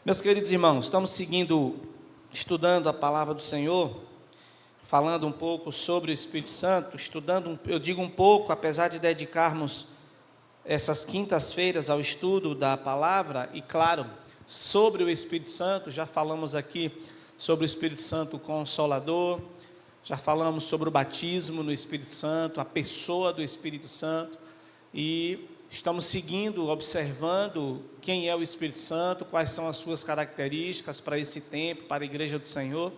Meus queridos irmãos, estamos estudando a palavra do Senhor, falando um pouco sobre o Espírito Santo, eu digo um pouco, apesar de dedicarmos essas quintas-feiras ao estudo da palavra, e claro, sobre o Espírito Santo. Já falamos aqui sobre o Espírito Santo Consolador, já falamos sobre o batismo no Espírito Santo, a pessoa do Espírito Santo, e estamos observando quem é o Espírito Santo, quais são as suas características para esse tempo, para a igreja do Senhor.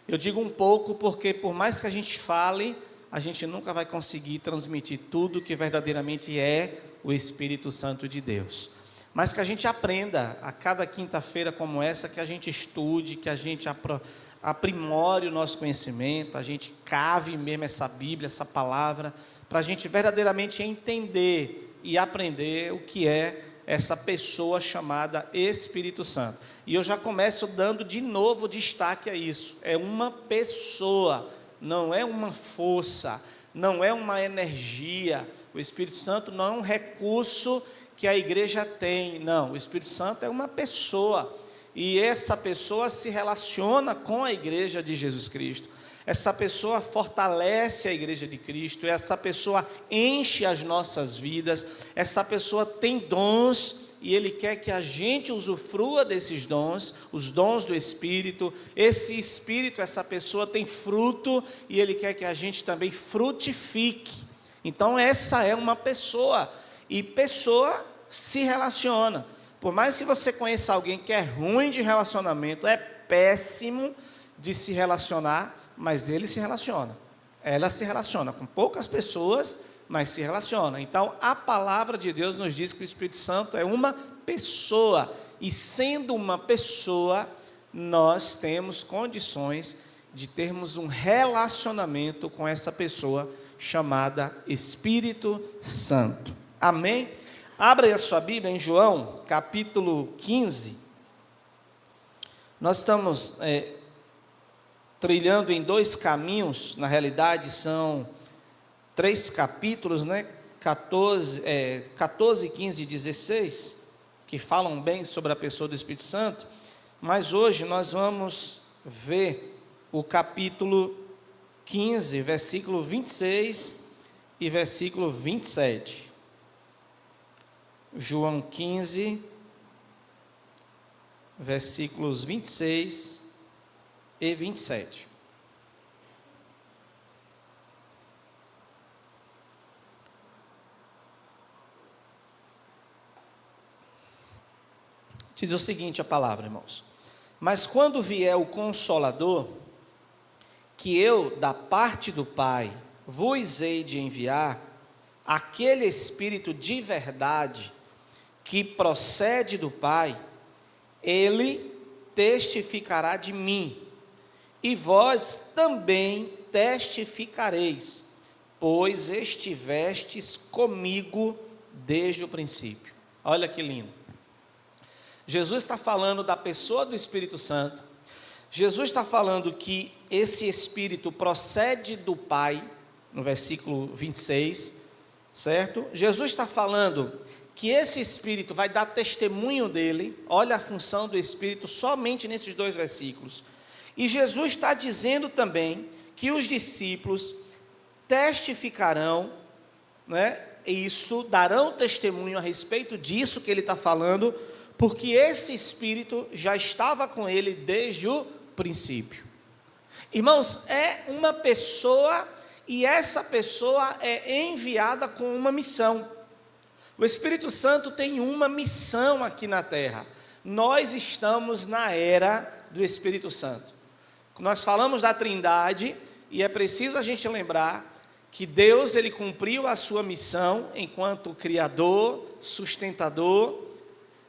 Eu digo um pouco porque, por mais que a gente fale, a gente nunca vai conseguir transmitir tudo que verdadeiramente é o Espírito Santo de Deus. Mas que a gente aprenda a cada quinta-feira como essa, que a gente estude, que a gente aprimore o nosso conhecimento, a gente cave mesmo essa Bíblia, essa palavra, para a gente verdadeiramente entender e aprender o que é essa pessoa chamada Espírito Santo. E eu já começo dando de novo destaque a isso. É uma pessoa, não é uma força, não é uma energia. O Espírito Santo não é um recurso que a igreja tem, não. O Espírito Santo é uma pessoa, e essa pessoa se relaciona com a igreja de Jesus Cristo. Essa pessoa fortalece a igreja de Cristo, essa pessoa enche as nossas vidas, essa pessoa tem dons, e Ele quer que a gente usufrua desses dons, os dons do Espírito. Esse Espírito, essa pessoa tem fruto, e Ele quer que a gente também frutifique. Então essa é uma pessoa, e pessoa se relaciona. Por mais que você conheça alguém que é ruim de relacionamento, é péssimo de se relacionar, mas ele se relaciona, ela se relaciona com poucas pessoas, mas se relaciona. Então a palavra de Deus nos diz que o Espírito Santo é uma pessoa, e sendo uma pessoa, nós temos condições de termos um relacionamento com essa pessoa chamada Espírito Santo. Amém? Abra aí a sua Bíblia em João, capítulo 15. Nós estamos trilhando em dois caminhos, na realidade são 3 capítulos, 14, 15 e 16, que falam bem sobre a pessoa do Espírito Santo, mas hoje nós vamos ver o capítulo 15, versículo 26 e versículo 27. João 15, versículos 26 e 27. Diz o seguinte a palavra, irmãos: mas quando vier o Consolador, que eu, da parte do Pai, vos hei de enviar, aquele Espírito de verdade, que procede do Pai, ele testificará de mim, e vós também testificareis, pois estivestes comigo desde o princípio. Olha que lindo. Jesus está falando da pessoa do Espírito Santo. Jesus está falando que esse Espírito procede do Pai, no versículo 26, certo? Jesus está falando que esse Espírito vai dar testemunho dele. Olha a função do Espírito somente nesses 2 versículos. E Jesus está dizendo também que os discípulos testificarão, isso, darão testemunho a respeito disso que ele está falando, porque esse Espírito já estava com ele desde o princípio. Irmãos, é uma pessoa, e essa pessoa é enviada com uma missão. O Espírito Santo tem uma missão aqui na terra. Nós estamos na era do Espírito Santo. Nós falamos da Trindade, e é preciso a gente lembrar que Deus, ele cumpriu a sua missão enquanto Criador, sustentador.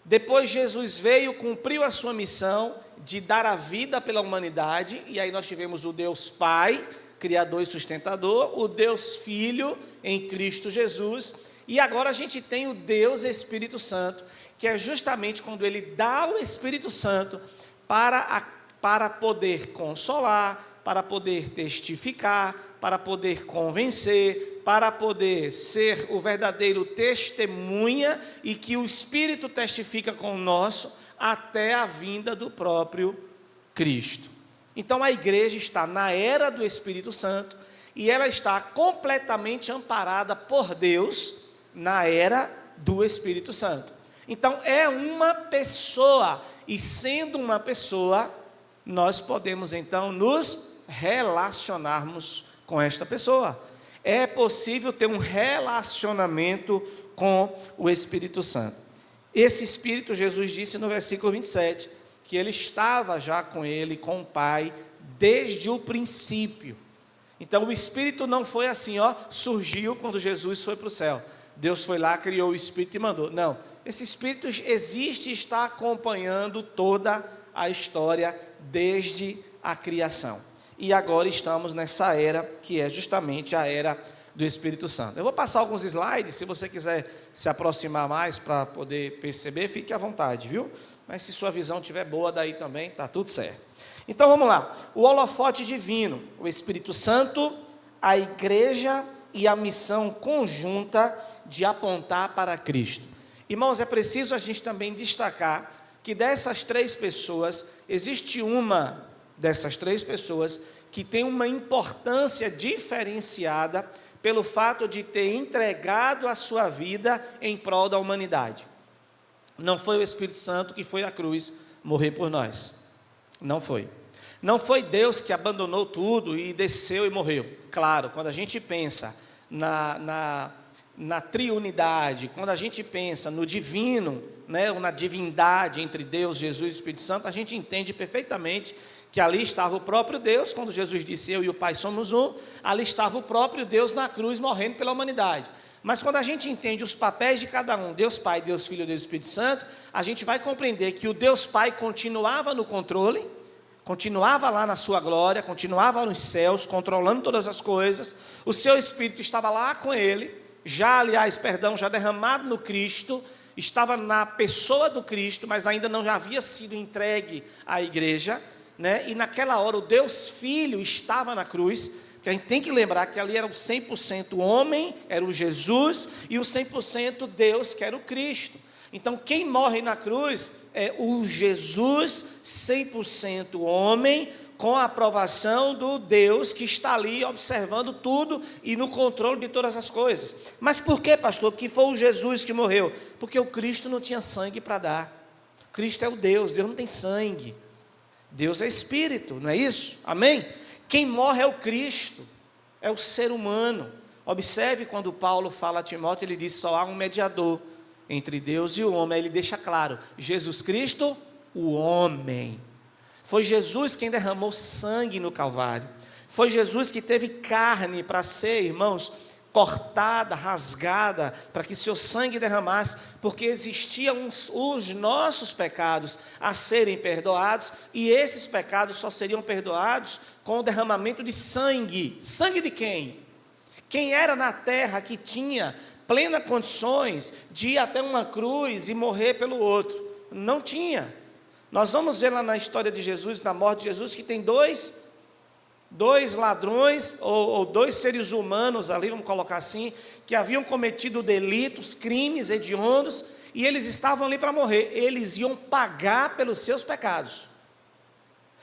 Depois Jesus veio, cumpriu a sua missão de dar a vida pela humanidade, e aí nós tivemos o Deus Pai, Criador e sustentador, o Deus Filho em Cristo Jesus, e agora a gente tem o Deus Espírito Santo, que é justamente quando ele dá o Espírito Santo para poder consolar, para poder testificar, para poder convencer, para poder ser o verdadeiro testemunha, e que o Espírito testifica com o nosso, até a vinda do próprio Cristo. Então a igreja está na era do Espírito Santo e ela está completamente amparada por Deus na era do Espírito Santo. Então é uma pessoa, e sendo uma pessoa, nós podemos então nos relacionarmos com esta pessoa. É possível ter um relacionamento com o Espírito Santo. Esse Espírito, Jesus disse no versículo 27, que ele estava já com ele, com o Pai, desde o princípio. Então o Espírito não foi assim, surgiu quando Jesus foi para o céu. Deus foi lá, criou o Espírito e mandou. Não, esse Espírito existe e está acompanhando toda a história desde a criação. E agora estamos nessa era, que é justamente a era do Espírito Santo. Eu vou passar alguns slides, se você quiser se aproximar mais para poder perceber, fique à vontade, viu? Mas se sua visão estiver boa, daí também está tudo certo. Então vamos lá, o holofote divino, o Espírito Santo, a igreja e a missão conjunta de apontar para Cristo. Irmãos, é preciso a gente também destacar que dessas três pessoas, existe uma dessas três pessoas que tem uma importância diferenciada pelo fato de ter entregado a sua vida em prol da humanidade. Não foi o Espírito Santo que foi à cruz morrer por nós. Não foi. Não foi Deus que abandonou tudo e desceu e morreu. Claro, quando a gente pensa na triunidade, quando a gente pensa no divino, né, ou na divindade entre Deus, Jesus e o Espírito Santo, a gente entende perfeitamente que ali estava o próprio Deus, quando Jesus disse, eu e o Pai somos um, ali estava o próprio Deus na cruz morrendo pela humanidade. Mas quando a gente entende os papéis de cada um, Deus Pai, Deus Filho e Deus Espírito Santo, a gente vai compreender que o Deus Pai continuava no controle, continuava lá na sua glória, continuava nos céus, controlando todas as coisas, o seu Espírito estava lá com ele, já derramado no Cristo, estava na pessoa do Cristo, mas ainda não já havia sido entregue à igreja, né? E naquela hora o Deus Filho estava na cruz, porque a gente tem que lembrar que ali era o 100% homem, era o Jesus, e o 100% Deus, que era o Cristo. Então quem morre na cruz é o Jesus 100% homem, com a aprovação do Deus que está ali observando tudo e no controle de todas as coisas. Mas por que, pastor, que foi o Jesus que morreu? Porque o Cristo não tinha sangue para dar. Cristo é o Deus não tem sangue. Deus é Espírito, não é isso? Amém? Quem morre é o Cristo, é o ser humano. Observe quando Paulo fala a Timóteo, ele diz, só há um mediador entre Deus e o homem. Aí ele deixa claro, Jesus Cristo, o homem. Foi Jesus quem derramou sangue no Calvário. Foi Jesus que teve carne para ser, irmãos, cortada, rasgada, para que seu sangue derramasse, porque existiam os nossos pecados a serem perdoados, e esses pecados só seriam perdoados com o derramamento de sangue. Sangue de quem? Quem era na terra que tinha plenas condições de ir até uma cruz e morrer pelo outro? Não tinha. Nós vamos ver lá na história de Jesus, na morte de Jesus, que tem dois ladrões, ou dois seres humanos ali, vamos colocar assim, que haviam cometido delitos, crimes hediondos, e eles estavam ali para morrer. Eles iam pagar pelos seus pecados.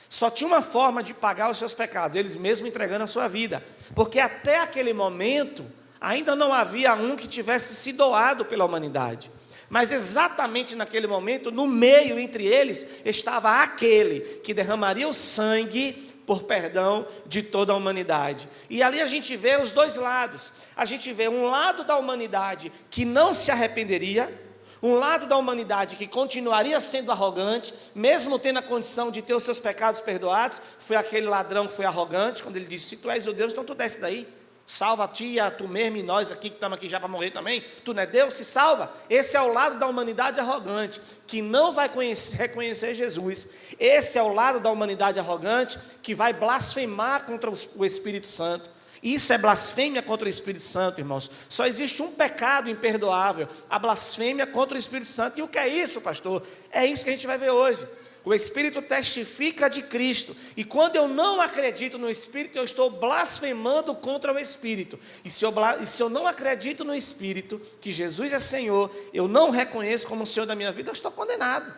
Só tinha uma forma de pagar os seus pecados, eles mesmos entregando a sua vida, porque até aquele momento, ainda não havia um que tivesse se doado pela humanidade. Mas exatamente naquele momento, no meio entre eles, estava aquele que derramaria o sangue por perdão de toda a humanidade. E ali a gente vê os dois lados. A gente vê um lado da humanidade que não se arrependeria, um lado da humanidade que continuaria sendo arrogante, mesmo tendo a condição de ter os seus pecados perdoados. Foi aquele ladrão que foi arrogante, quando ele disse, se tu és o Deus, então tu desce daí. Salva-te e a tu mesmo e nós aqui que estamos aqui já para morrer também. Tu não é Deus? Se salva. Esse é o lado da humanidade arrogante, que não vai reconhecer Jesus. Esse é o lado da humanidade arrogante, que vai blasfemar contra o Espírito Santo. Isso é blasfêmia contra o Espírito Santo, irmãos. Só existe um pecado imperdoável, a blasfêmia contra o Espírito Santo. E o que é isso, pastor? É isso que a gente vai ver hoje. O Espírito testifica de Cristo, e quando eu não acredito no Espírito, eu estou blasfemando contra o Espírito. E se eu não acredito no Espírito, que Jesus é Senhor, eu não reconheço como o Senhor da minha vida, eu estou condenado.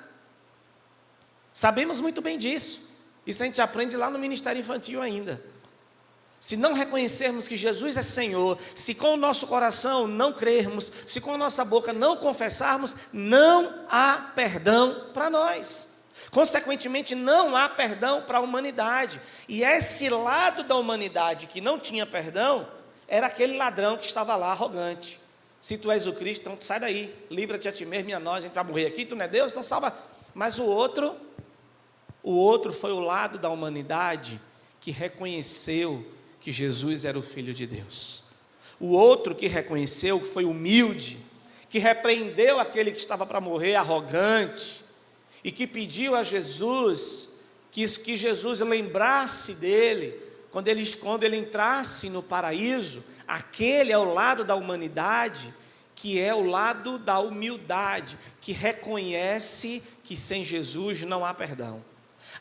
Sabemos muito bem disso. Isso a gente aprende lá no Ministério Infantil ainda. Se não reconhecermos que Jesus é Senhor, se com o nosso coração não crermos, se com a nossa boca não confessarmos, não há perdão para nós. Consequentemente, não há perdão para a humanidade. E esse lado da humanidade que não tinha perdão, era aquele ladrão que estava lá, arrogante. Se tu és o Cristo, então sai daí, livra-te a ti mesmo e a nós, a gente vai morrer aqui, tu não é Deus, então salva. Mas o outro foi o lado da humanidade que reconheceu que Jesus era o Filho de Deus. O outro que reconheceu, que foi humilde, que repreendeu aquele que estava para morrer, arrogante, e que pediu a Jesus, que Jesus lembrasse dele, quando ele entrasse no paraíso. Aquele é o lado da humanidade, que é o lado da humildade, que reconhece que sem Jesus não há perdão.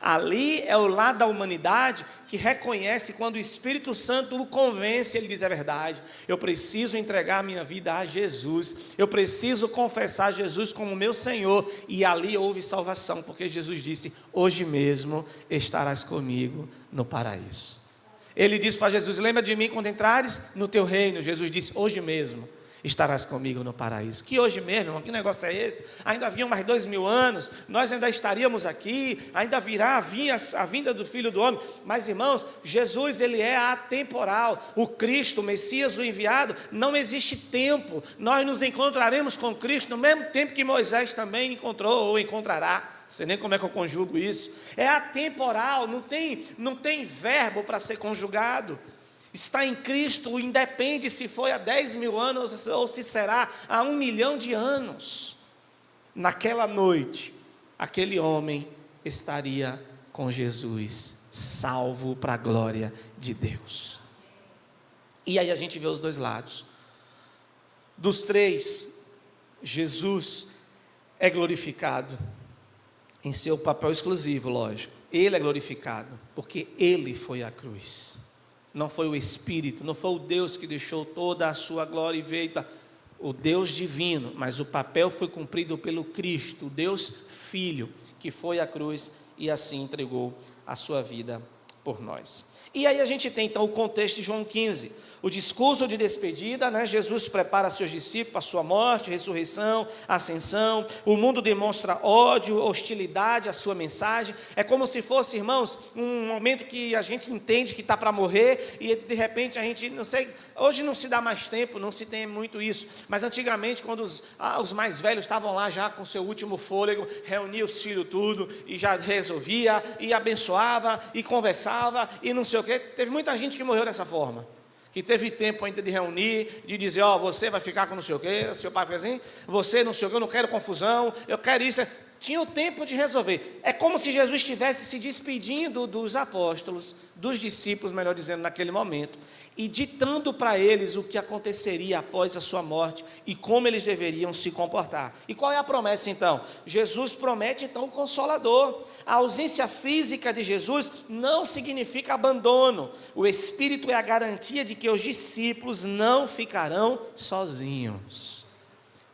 Ali é o lado da humanidade que reconhece quando o Espírito Santo o convence, ele diz: é verdade, eu preciso entregar a minha vida a Jesus, eu preciso confessar Jesus como meu Senhor, e ali houve salvação, porque Jesus disse: hoje mesmo estarás comigo no paraíso. Ele disse para Jesus: lembra de mim quando entrares no teu reino. Jesus disse: hoje mesmo estarás comigo no paraíso. Que hoje mesmo, irmão, que negócio é esse? Ainda haviam mais 2000 anos, nós ainda estaríamos aqui, ainda virá a vinda do Filho do Homem. Mas, irmãos, Jesus, ele é atemporal. O Cristo, o Messias, o enviado, não existe tempo. Nós nos encontraremos com Cristo no mesmo tempo que Moisés também encontrou ou encontrará. Não sei nem como é que eu conjugo isso. É atemporal, não tem verbo para ser conjugado. Está em Cristo, independe se foi há 10.000 anos ou se será há 1 milhão de anos. Naquela noite, aquele homem estaria com Jesus, salvo para a glória de Deus. E aí a gente vê os dois lados. Dos três, Jesus é glorificado em seu papel exclusivo, lógico. Ele é glorificado porque ele foi à cruz. Não foi o Espírito, não foi o Deus que deixou toda a sua glória e veio, o Deus divino, mas o papel foi cumprido pelo Cristo, o Deus Filho, que foi à cruz e assim entregou a sua vida por nós. E aí a gente tem então o contexto de João 15, o discurso de despedida, né? Jesus prepara seus discípulos para a sua morte, ressurreição, ascensão. O mundo demonstra ódio, hostilidade à sua mensagem. É como se fosse, irmãos, um momento que a gente entende que está para morrer e de repente a gente, não sei, hoje não se dá mais tempo, não se tem muito isso, mas antigamente quando os mais velhos estavam lá já com seu último fôlego, reunia os filhos tudo e já resolvia, e abençoava, e conversava, e não sei o quê. Teve muita gente que morreu dessa forma, que teve tempo ainda de reunir, de dizer: ó, você vai ficar com não sei o quê, seu pai fez assim, você não sei o quê, eu não quero confusão, eu quero isso. Tinha o tempo de resolver. É como se Jesus estivesse se despedindo dos apóstolos, dos discípulos, melhor dizendo, naquele momento, e ditando para eles o que aconteceria após a sua morte e como eles deveriam se comportar. E qual é a promessa então? Jesus promete então o Consolador. A ausência física de Jesus não significa abandono. O Espírito é a garantia de que os discípulos não ficarão sozinhos.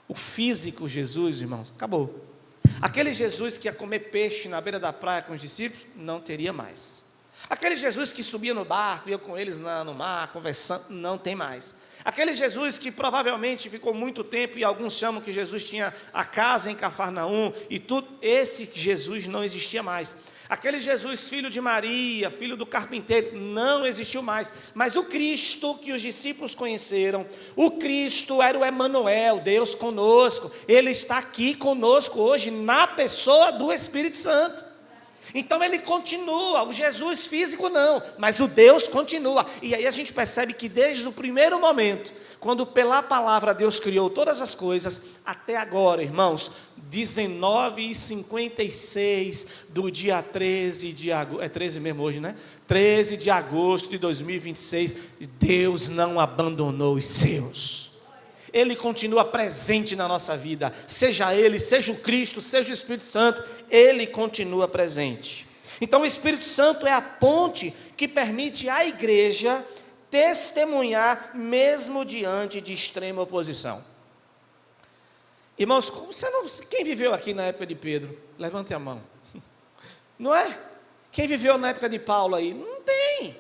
O físico Jesus, irmãos, acabou. Aquele Jesus que ia comer peixe na beira da praia com os discípulos, não teria mais. Aquele Jesus que subia no barco, ia com eles no mar, conversando, não tem mais. Aquele Jesus que provavelmente ficou muito tempo, e alguns chamam que Jesus tinha a casa em Cafarnaum, e tudo, esse Jesus não existia mais. Aquele Jesus, filho de Maria, filho do carpinteiro, não existiu mais. Mas o Cristo que os discípulos conheceram, o Cristo era o Emanuel, Deus conosco. Ele está aqui conosco hoje, na pessoa do Espírito Santo. Então ele continua, o Jesus físico não, mas o Deus continua. E aí a gente percebe que desde o primeiro momento, quando pela palavra Deus criou todas as coisas, até agora, irmãos, 19h56 do dia 13 de agosto, é 13 mesmo hoje, né? 13 de agosto de 2026, Deus não abandonou os seus. Ele continua presente na nossa vida, seja Ele, seja o Cristo, seja o Espírito Santo, Ele continua presente. Então o Espírito Santo é a ponte que permite à igreja testemunhar mesmo diante de extrema oposição. Irmãos, quem viveu aqui na época de Pedro? Levante a mão. Não é? Quem viveu na época de Paulo aí? Não tem.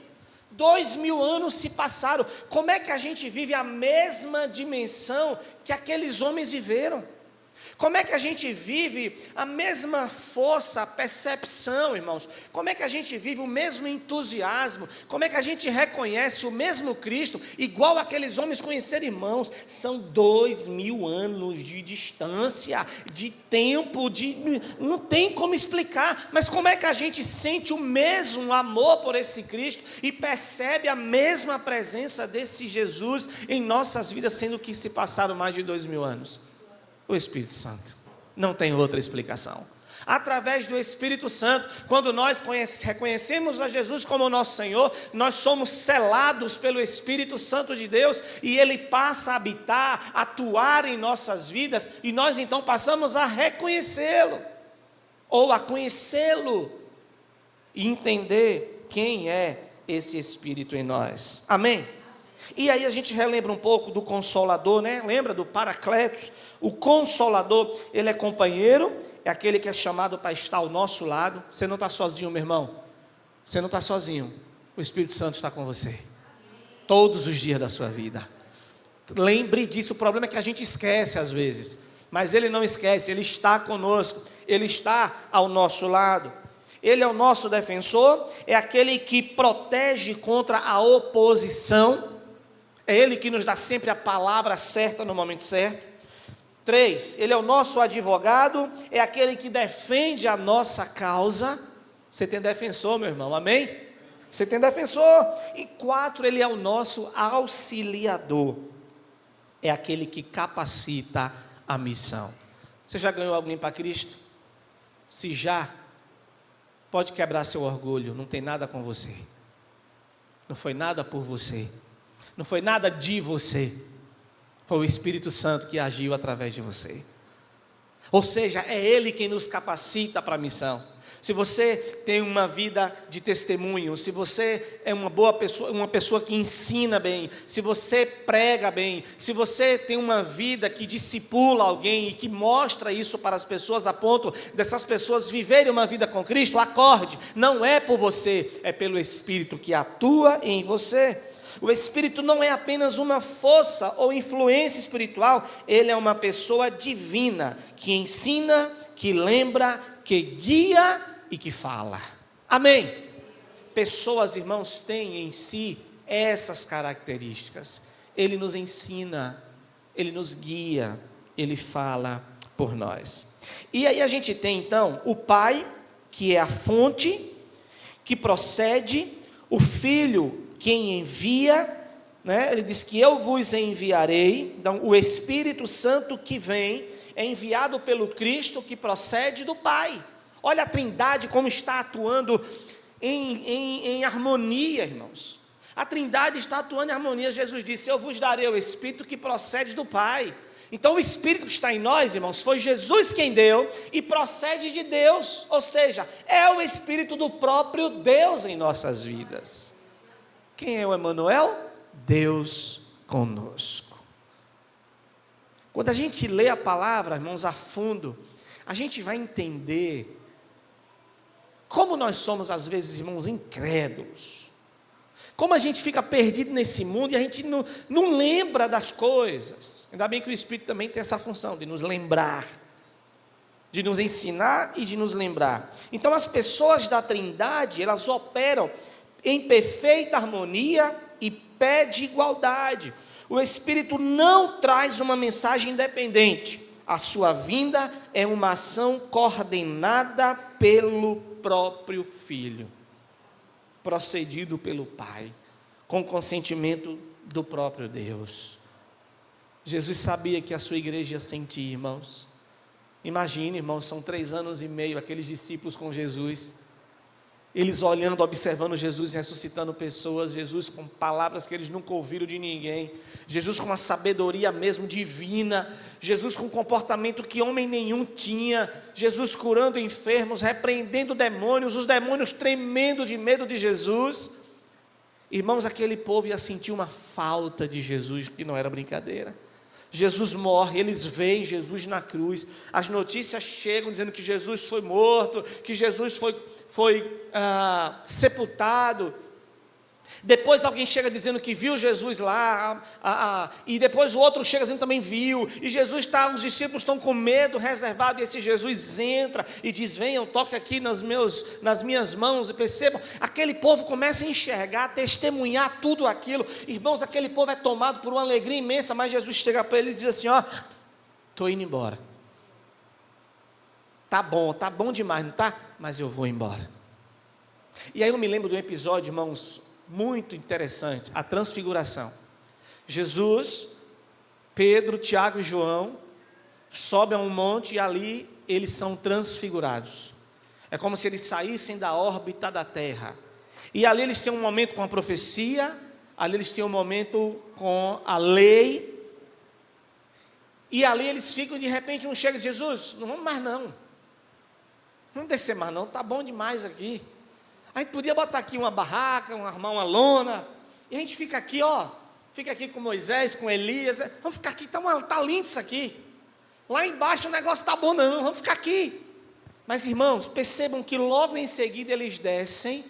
2000 anos se passaram. Como é que a gente vive a mesma dimensão que aqueles homens viveram? Como é que a gente vive a mesma força, percepção, irmãos? Como é que a gente vive o mesmo entusiasmo? Como é que a gente reconhece o mesmo Cristo, igual aqueles homens conheceram, irmãos? São 2000 anos de distância, de tempo, não tem como explicar. Mas como é que a gente sente o mesmo amor por esse Cristo e percebe a mesma presença desse Jesus em nossas vidas, sendo que se passaram mais de 2000 anos? O Espírito Santo. Não tem outra explicação. Através do Espírito Santo, quando nós reconhecemos a Jesus como nosso Senhor, nós somos selados pelo Espírito Santo de Deus e Ele passa a habitar, atuar em nossas vidas e nós então passamos a reconhecê-lo ou a conhecê-lo e entender quem é esse Espírito em nós. Amém? E aí a gente relembra um pouco do Consolador, né? Lembra do Paracletos? O Consolador, ele é companheiro, é aquele que é chamado para estar ao nosso lado. Você não está sozinho, meu irmão. Você não está sozinho. O Espírito Santo está com você. Todos os dias da sua vida. Lembre disso. O problema é que a gente esquece às vezes. Mas Ele não esquece, Ele está conosco. Ele está ao nosso lado. Ele é o nosso defensor, é aquele que protege contra a oposição. É Ele que nos dá sempre a palavra certa no momento certo. 3, Ele é o nosso advogado, é aquele que defende a nossa causa. Você tem defensor, meu irmão, amém? Você tem defensor. E 4, Ele é o nosso auxiliador, é aquele que capacita a missão. Você já ganhou alguém para Cristo? Se já, pode quebrar seu orgulho, não tem nada com você. Não foi nada por você. Não foi nada de você, foi o Espírito Santo que agiu através de você. Ou seja, é Ele quem nos capacita para a missão. Se você tem uma vida de testemunho, se você é uma boa pessoa, uma pessoa que ensina bem, se você prega bem, se você tem uma vida que discipula alguém e que mostra isso para as pessoas a ponto dessas pessoas viverem uma vida com Cristo, acorde, não é por você, é pelo Espírito que atua em você. O Espírito não é apenas uma força ou influência espiritual, ele é uma pessoa divina, que ensina, que lembra, que guia e que fala. Amém? Pessoas, irmãos, têm em si essas características. Ele nos ensina, ele nos guia, ele fala por nós. E aí a gente tem então o Pai, que é a fonte, que procede, o Filho, quem envia, né? Ele diz que eu vos enviarei. Então o Espírito Santo que vem é enviado pelo Cristo que procede do Pai. Olha a Trindade como está atuando em harmonia, irmãos. A Trindade está atuando em harmonia. Jesus disse, eu vos darei o Espírito que procede do Pai. Então o Espírito que está em nós, irmãos, foi Jesus quem deu e procede de Deus. Ou seja, é o Espírito do próprio Deus em nossas vidas. Quem é o Emanuel? Deus conosco. Quando a gente lê a palavra, irmãos, a fundo, a gente vai entender como nós somos, às vezes, irmãos, incrédulos. Como a gente fica perdido nesse mundo e a gente não lembra das coisas. Ainda bem que o Espírito também tem essa função de nos lembrar, de nos ensinar e de nos lembrar. Então, as pessoas da Trindade, elas operam em perfeita harmonia e pé de igualdade. O Espírito não traz uma mensagem independente. A sua vinda é uma ação coordenada pelo próprio Filho, procedido pelo Pai, com consentimento do próprio Deus. Jesus sabia que a sua igreja ia sentir, irmãos. Imagine, irmãos, são 3 anos e meio aqueles discípulos com Jesus, eles olhando, observando Jesus ressuscitando pessoas, Jesus com palavras que eles nunca ouviram de ninguém, Jesus com uma sabedoria mesmo divina, Jesus com um comportamento que homem nenhum tinha, Jesus curando enfermos, repreendendo demônios, os demônios tremendo de medo de Jesus. Irmãos, aquele povo ia sentir uma falta de Jesus que não era brincadeira. Jesus morre, eles veem Jesus na cruz, as notícias chegam dizendo que Jesus foi morto, que Jesus foi sepultado. Depois alguém chega dizendo que viu Jesus lá, e depois o outro chega dizendo que também viu, e Jesus está, os discípulos estão com medo reservado, e esse Jesus entra e diz: venham, toque aqui nas minhas mãos, e percebam, aquele povo começa a enxergar, a testemunhar tudo aquilo, irmãos, aquele povo é tomado por uma alegria imensa, mas Jesus chega para ele e diz assim: ó, estou indo embora, tá bom demais, não tá? Mas eu vou embora. E aí eu me lembro de um episódio, irmãos, muito interessante, a transfiguração. Jesus, Pedro, Tiago e João sobem a um monte e ali eles são transfigurados. É como se eles saíssem da órbita da terra. E ali eles têm um momento com a profecia, ali eles têm um momento com a lei, e ali eles ficam, de repente um chega e diz: Jesus, não vamos mais não, não descer mais não, está bom demais aqui. A gente podia botar aqui uma barraca, armar uma lona, e a gente fica aqui, fica aqui com Moisés, com Elias, vamos ficar aqui, tá lindo isso aqui. Lá embaixo o negócio está bom não, vamos ficar aqui. Mas irmãos, percebam que logo em seguida eles descem,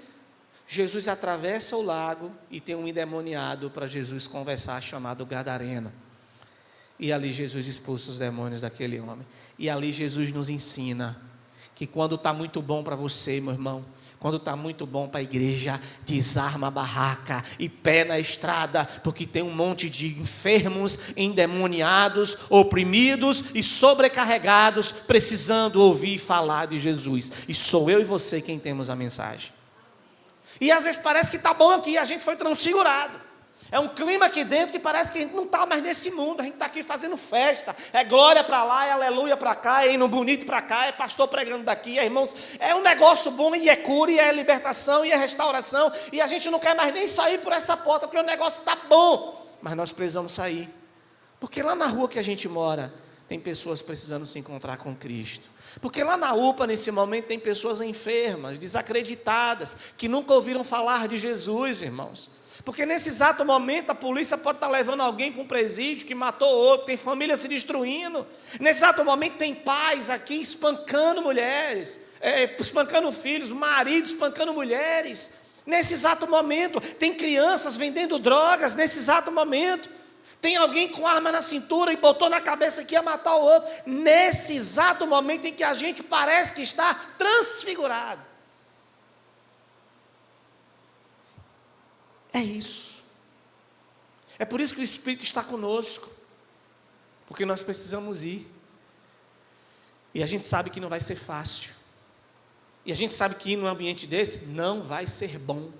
Jesus atravessa o lago e tem um endemoniado para Jesus conversar, chamado Gadareno. E ali Jesus expulsa os demônios daquele homem. E ali Jesus nos ensina que quando está muito bom para você, meu irmão, quando está muito bom para a igreja, desarma a barraca e pé na estrada, porque tem um monte de enfermos, endemoniados, oprimidos e sobrecarregados, precisando ouvir falar de Jesus. E sou eu e você quem temos a mensagem. E às vezes parece que está bom aqui, a gente foi transfigurado. É um clima aqui dentro que parece que a gente não está mais nesse mundo, a gente está aqui fazendo festa, é glória para lá, é aleluia para cá, é hino bonito para cá, é pastor pregando daqui, é irmãos, é um negócio bom, e é cura, e é libertação, e é restauração, e a gente não quer mais nem sair por essa porta, porque o negócio está bom, mas nós precisamos sair, porque lá na rua que a gente mora, tem pessoas precisando se encontrar com Cristo, porque lá na UPA nesse momento tem pessoas enfermas, desacreditadas, que nunca ouviram falar de Jesus, irmãos. Porque nesse exato momento a polícia pode estar levando alguém para um presídio que matou outro, tem família se destruindo. Nesse exato momento tem pais aqui espancando mulheres, espancando filhos, maridos espancando mulheres. Nesse exato momento tem crianças vendendo drogas, nesse exato momento. Tem alguém com arma na cintura e botou na cabeça que ia matar o outro. Nesse exato momento em que a gente parece que está transfigurado. É isso. É por isso que o Espírito está conosco. Porque nós precisamos ir. E a gente sabe que não vai ser fácil. E a gente sabe que ir num ambiente desse não vai ser bom.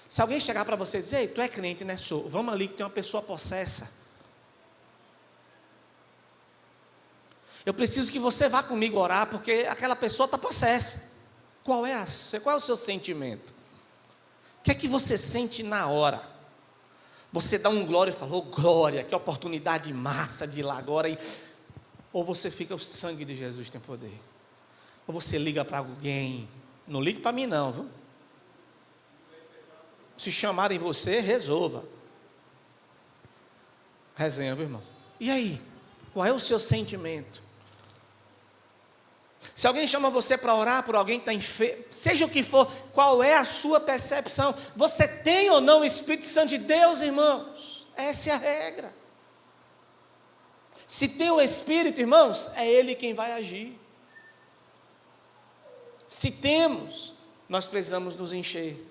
Se alguém chegar para você e dizer: ei, tu é crente, né? Sou. Vamos ali que tem uma pessoa possessa. Eu preciso que você vá comigo orar, porque aquela pessoa está possessa. Qual é o seu sentimento? O que é que você sente na hora? Você dá um glória e fala: oh, glória, que oportunidade massa de ir lá agora. Ou você fica: o sangue de Jesus tem poder. Ou você liga para alguém. Não ligue para mim não, viu? Se chamarem você, resolva. Resenha, viu, irmão? E aí? Qual é o seu sentimento? Se alguém chama você para orar por alguém que está enfermo, seja o que for, qual é a sua percepção? Você tem ou não o Espírito Santo de Deus, irmãos? Essa é a regra. Se tem o Espírito, irmãos, é Ele quem vai agir. Se temos, nós precisamos nos encher.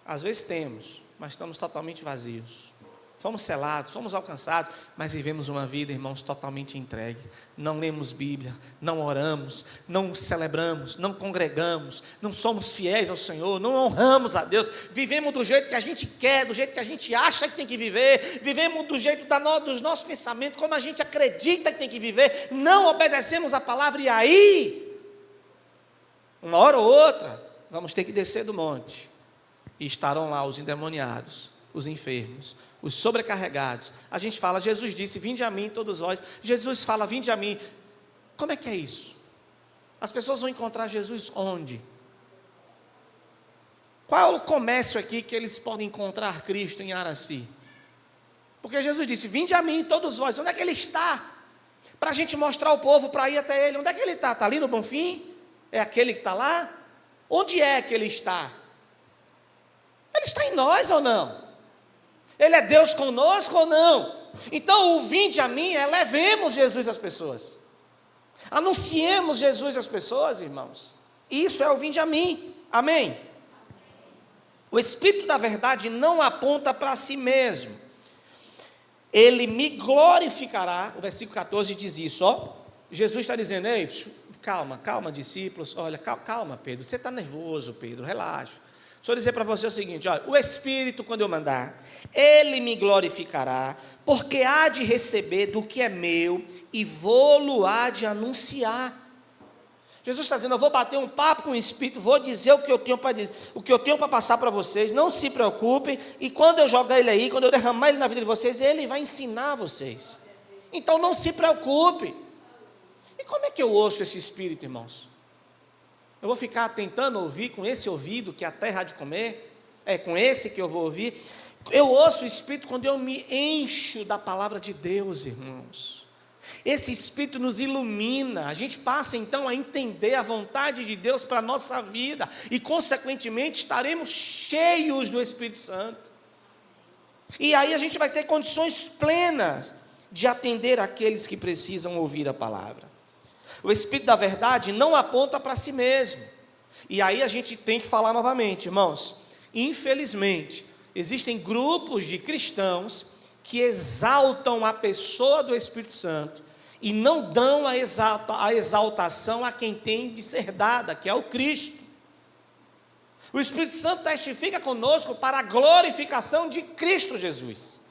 Às vezes temos, mas estamos totalmente vazios. Fomos selados, fomos alcançados, mas vivemos uma vida, irmãos, totalmente entregue. Não lemos Bíblia, não oramos, não celebramos, não congregamos, não somos fiéis ao Senhor, não honramos a Deus. Vivemos do jeito que a gente quer, do jeito que a gente acha que tem que viver. Vivemos do jeito dos nossos pensamentos, como a gente acredita que tem que viver. Não obedecemos a palavra e aí, uma hora ou outra, vamos ter que descer do monte. E estarão lá os endemoniados, os enfermos, os sobrecarregados. A gente fala, Jesus disse: vinde a mim todos vós. Jesus fala: vinde a mim. Como é que é isso? As pessoas vão encontrar Jesus onde? Qual é o comércio aqui que eles podem encontrar Cristo em Araci? Porque Jesus disse, vinde a mim todos vós. Onde é que ele está? Para a gente mostrar ao povo, para ir até ele. Onde é que ele está? Está ali no Bonfim? É aquele que está lá? Onde é que ele está? Ele está em nós ou não? Ele é Deus conosco ou não? Então o vinde a mim é levemos Jesus às pessoas. Anunciemos Jesus às pessoas, irmãos. Isso é o vinde a mim. Amém? O Espírito da verdade não aponta para si mesmo. Ele me glorificará. O versículo 14 diz isso, ó. Jesus está dizendo, ei, calma, discípulos. Olha, calma, Pedro. Você está nervoso, Pedro, relaxa. Deixa eu dizer para você o seguinte, olha, o Espírito, quando eu mandar, ele me glorificará, porque há de receber do que é meu e vou-lo há de anunciar. Jesus está dizendo, eu vou bater um papo com o Espírito, vou dizer o que eu tenho para dizer, o que eu tenho para passar para vocês, não se preocupem, e quando eu jogar ele aí, quando eu derramar ele na vida de vocês, ele vai ensinar vocês. Então não se preocupe. E como é que eu ouço esse Espírito, irmãos? Eu vou ficar tentando ouvir com esse ouvido que a terra há de comer? É com esse que eu vou ouvir? Eu ouço o Espírito quando eu me encho da palavra de Deus, irmãos. Esse Espírito nos ilumina, a gente passa então a entender a vontade de Deus para a nossa vida, e consequentemente estaremos cheios do Espírito Santo, e aí a gente vai ter condições plenas de atender aqueles que precisam ouvir a palavra. O Espírito da verdade não aponta para si mesmo, e aí a gente tem que falar novamente, irmãos, infelizmente, existem grupos de cristãos que exaltam a pessoa do Espírito Santo e não dão a exaltação a quem tem de ser dada, que é o Cristo. O Espírito Santo testifica conosco para a glorificação de Cristo Jesus.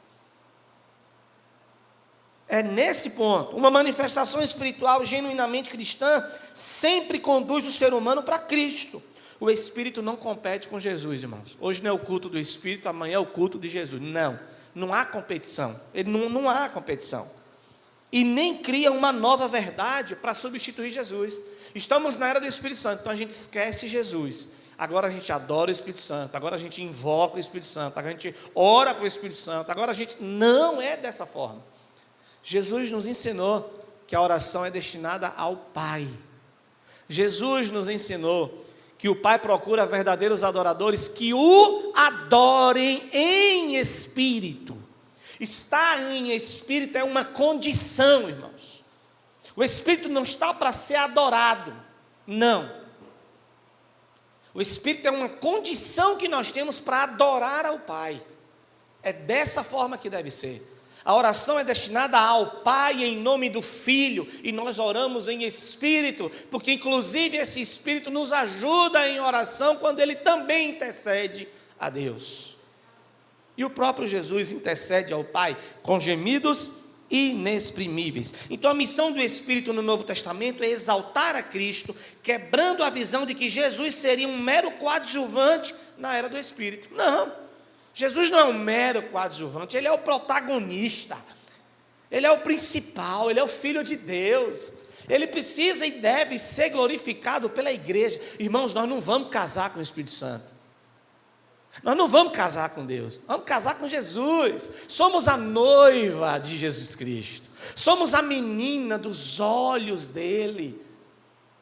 É nesse ponto, uma manifestação espiritual genuinamente cristã sempre conduz o ser humano para Cristo. O Espírito não compete com Jesus, irmãos. Hoje não é o culto do Espírito, amanhã é o culto de Jesus. Não há competição. Não há competição. E nem cria uma nova verdade para substituir Jesus. Estamos na era do Espírito Santo, então a gente esquece Jesus. Agora a gente adora o Espírito Santo, agora a gente invoca o Espírito Santo, agora a gente ora para o Espírito Santo, agora a gente... Não é dessa forma. Jesus nos ensinou que a oração é destinada ao Pai. Jesus nos ensinou que o Pai procura verdadeiros adoradores que o adorem em espírito. Estar em espírito é uma condição, irmãos. O Espírito não está para ser adorado, não. O Espírito é uma condição que nós temos para adorar ao Pai. É dessa forma que deve ser. A oração é destinada ao Pai em nome do Filho, e nós oramos em espírito, porque inclusive esse espírito nos ajuda em oração quando ele também intercede a Deus. E o próprio Jesus intercede ao Pai com gemidos inexprimíveis. Então a missão do Espírito no Novo Testamento é exaltar a Cristo, quebrando a visão de que Jesus seria um mero coadjuvante na era do Espírito. Não, Jesus não é um mero coadjuvante, ele é o protagonista, ele é o principal, ele é o Filho de Deus. Ele precisa e deve ser glorificado pela igreja. Irmãos, nós não vamos casar com o Espírito Santo. Nós não vamos casar com Deus, vamos casar com Jesus. Somos a noiva de Jesus Cristo, somos a menina dos olhos dele.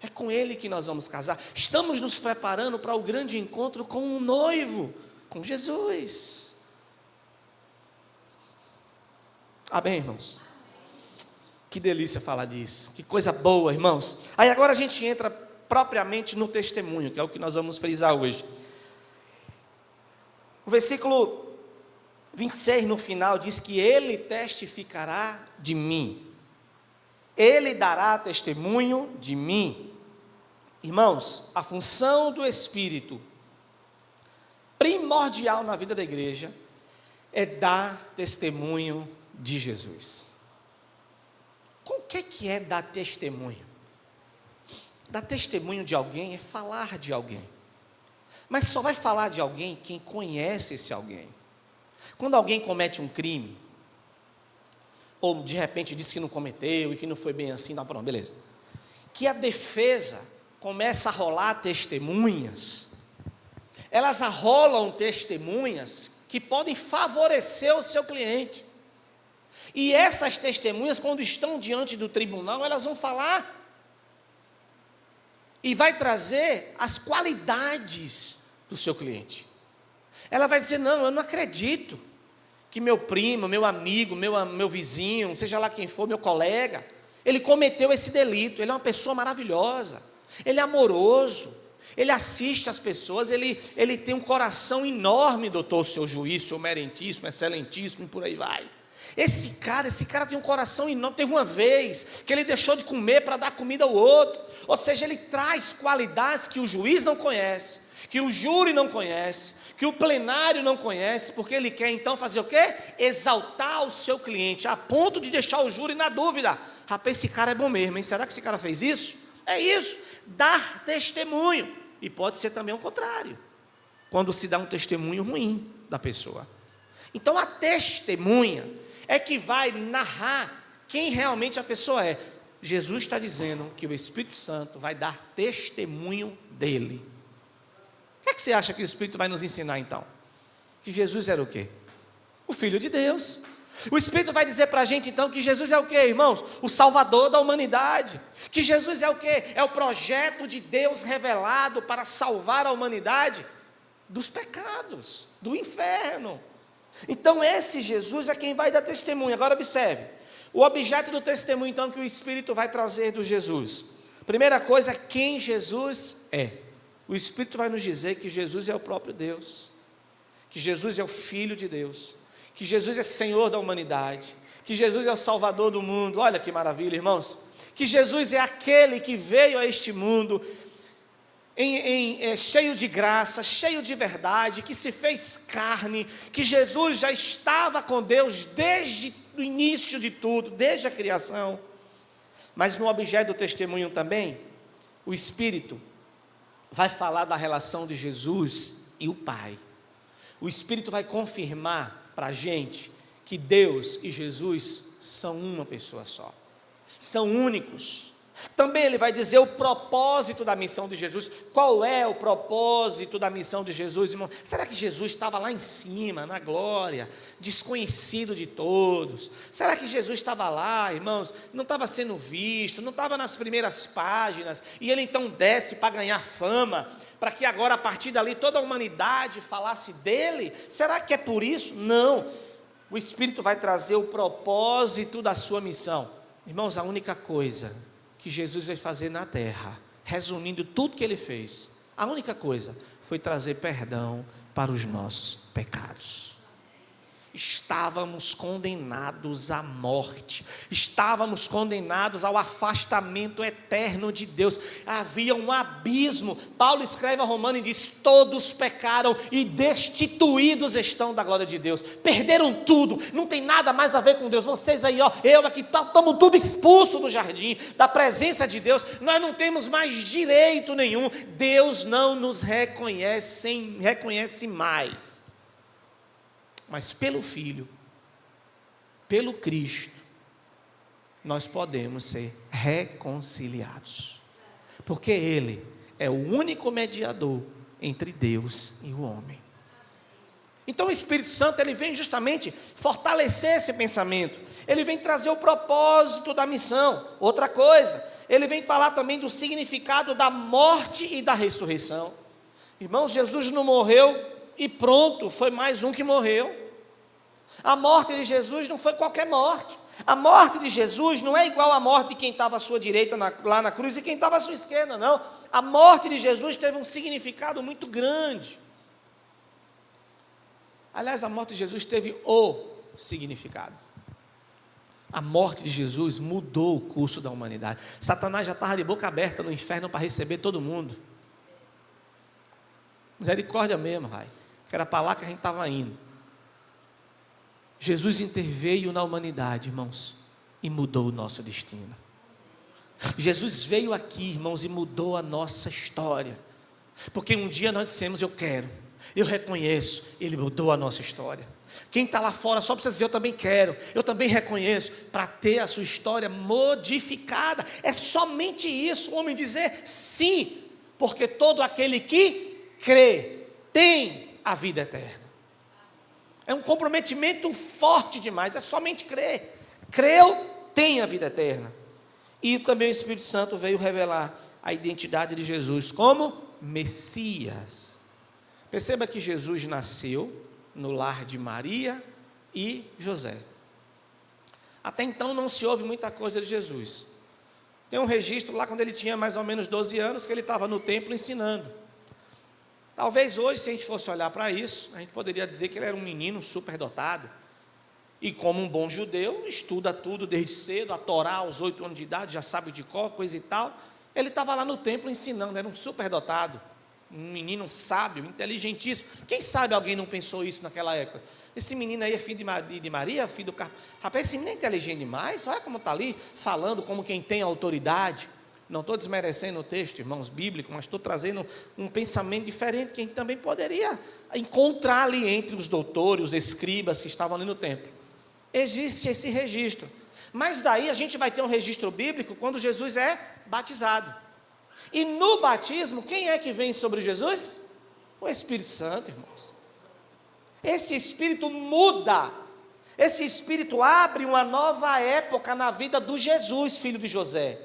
É com ele que nós vamos casar. Estamos nos preparando para o grande encontro com um noivo, com Jesus. Amém, irmãos? Que delícia falar disso, que coisa boa, irmãos. Aí agora a gente entra propriamente no testemunho, que é o que nós vamos frisar hoje. O versículo 26 no final diz que ele testificará de mim, ele dará testemunho de mim. Irmãos, a função do Espírito primordial na vida da igreja é dar testemunho de Jesus. O que é dar testemunho? Dar testemunho de alguém é falar de alguém. Mas só vai falar de alguém quem conhece esse alguém. Quando alguém comete um crime, ou de repente diz que não cometeu e que não foi bem assim, não, pronto, beleza. Que a defesa começa a rolar testemunhas, elas arrolam testemunhas que podem favorecer o seu cliente. E essas testemunhas, quando estão diante do tribunal, elas vão falar e vai trazer as qualidades do seu cliente. Ela vai dizer: não, eu não acredito que meu primo, meu amigo, meu vizinho, seja lá quem for, meu colega, ele cometeu esse delito. Ele é uma pessoa maravilhosa, ele é amoroso, ele assiste as pessoas, ele tem um coração enorme, doutor, seu juiz, seu merentíssimo, excelentíssimo, e por aí vai. Esse cara tem um coração enorme. Teve uma vez que ele deixou de comer para dar comida ao outro. Ou seja, ele traz qualidades que o juiz não conhece, que o júri não conhece, que o plenário não conhece, porque ele quer então fazer o quê? Exaltar o seu cliente, a ponto de deixar o júri na dúvida. Rapaz, esse cara é bom mesmo, hein? Será que esse cara fez isso? É isso, dar testemunho. E pode ser também o contrário, quando se dá um testemunho ruim da pessoa. Então a testemunha é que vai narrar quem realmente a pessoa é. Jesus está dizendo que o Espírito Santo vai dar testemunho dele. O que é que você acha que o Espírito vai nos ensinar então? Que Jesus era o quê? O Filho de Deus. O Espírito vai dizer para a gente então que Jesus é o quê, irmãos? O Salvador da humanidade. Que Jesus é o quê? É o projeto de Deus revelado para salvar a humanidade dos pecados, do inferno. Então esse Jesus é quem vai dar testemunho. Agora observe, o objeto do testemunho então que o Espírito vai trazer do Jesus. Primeira coisa, quem Jesus é. O Espírito vai nos dizer que Jesus é o próprio Deus, que Jesus é o Filho de Deus, que Jesus é Senhor da humanidade, que Jesus é o Salvador do mundo. Olha que maravilha, irmãos. Que Jesus é aquele que veio a este mundo cheio de graça, cheio de verdade, que se fez carne, que Jesus já estava com Deus desde o início de tudo, desde a criação. Mas no objeto do testemunho também, o Espírito vai falar da relação de Jesus e o Pai. O Espírito vai confirmar para a gente que Deus e Jesus são uma pessoa só, são únicos. Também ele vai dizer o propósito da missão de Jesus. Qual é o propósito da missão de Jesus, irmão? Será que Jesus estava lá em cima, na glória, desconhecido de todos? Será que Jesus estava lá, irmãos, não estava sendo visto, não estava nas primeiras páginas, e ele então desce para ganhar fama, para que agora a partir dali toda a humanidade falasse dele? Será que é por isso? Não. O Espírito vai trazer o propósito da sua missão. Irmãos, a única coisa que Jesus veio fazer na terra, resumindo tudo que ele fez, a única coisa foi trazer perdão para os nossos pecados. Estávamos condenados à morte, estávamos condenados ao afastamento eterno de Deus, havia um abismo. Paulo escreve a Romanos e diz: todos pecaram e destituídos estão da glória de Deus, perderam tudo, não tem nada mais a ver com Deus. Vocês aí, eu aqui, estamos tudo expulsos do jardim, da presença de Deus, nós não temos mais direito nenhum, Deus não nos reconhece mais. Mas pelo Filho, pelo Cristo, nós podemos ser reconciliados, porque Ele é o único mediador entre Deus e o homem. Então o Espírito Santo, ele vem justamente fortalecer esse pensamento, ele vem trazer o propósito da missão. Outra coisa, ele vem falar também do significado da morte e da ressurreição. Irmãos, Jesus não morreu e pronto, foi mais um que morreu. A morte de Jesus não foi qualquer morte. A morte de Jesus não é igual à morte de quem estava à sua direita lá na cruz e quem estava à sua esquerda, não. A morte de Jesus teve um significado muito grande. Aliás, a morte de Jesus teve o significado. A morte de Jesus mudou o curso da humanidade. Satanás já estava de boca aberta no inferno para receber todo mundo. Misericórdia mesmo, pai. Que era para lá que a gente estava indo. Jesus interveio na humanidade, irmãos, e mudou o nosso destino. Jesus veio aqui, irmãos, e mudou a nossa história. Porque um dia nós dissemos: eu quero, eu reconheço. Ele mudou a nossa história. Quem está lá fora só precisa dizer: eu também quero, eu também reconheço, para ter a sua história modificada. É somente isso, o homem dizer sim, porque todo aquele que crê tem a vida eterna. É um comprometimento forte demais, é somente crer. creu, tem a vida eterna. E também o Espírito Santo veio revelar a identidade de Jesus como Messias. Perceba que Jesus nasceu no lar de Maria e José. Até então não se ouve muita coisa de Jesus. Tem um registro lá quando ele tinha mais ou menos 12 anos, que ele estava no templo ensinando. Talvez hoje, se a gente fosse olhar para isso, a gente poderia dizer que ele era um menino superdotado. E como um bom judeu, estuda tudo desde cedo, a Torá aos 8 anos de idade, já sabe de qual coisa e tal. Ele estava lá no templo ensinando, era um superdotado, um menino sábio, inteligentíssimo. Quem sabe alguém não pensou isso naquela época? Esse menino aí é filho de Maria, filho do Carlos. Rapaz, esse menino é inteligente demais, olha como está ali, falando como quem tem autoridade. Não estou desmerecendo o texto, irmãos, bíblico, mas estou trazendo um pensamento diferente, que a gente também poderia encontrar ali entre os doutores, os escribas que estavam ali no templo. Existe esse registro. Mas daí a gente vai ter um registro bíblico quando Jesus é batizado. E no batismo, quem é que vem sobre Jesus? O Espírito Santo, irmãos. Esse Espírito muda. Esse Espírito abre uma nova época na vida do Jesus, filho de José.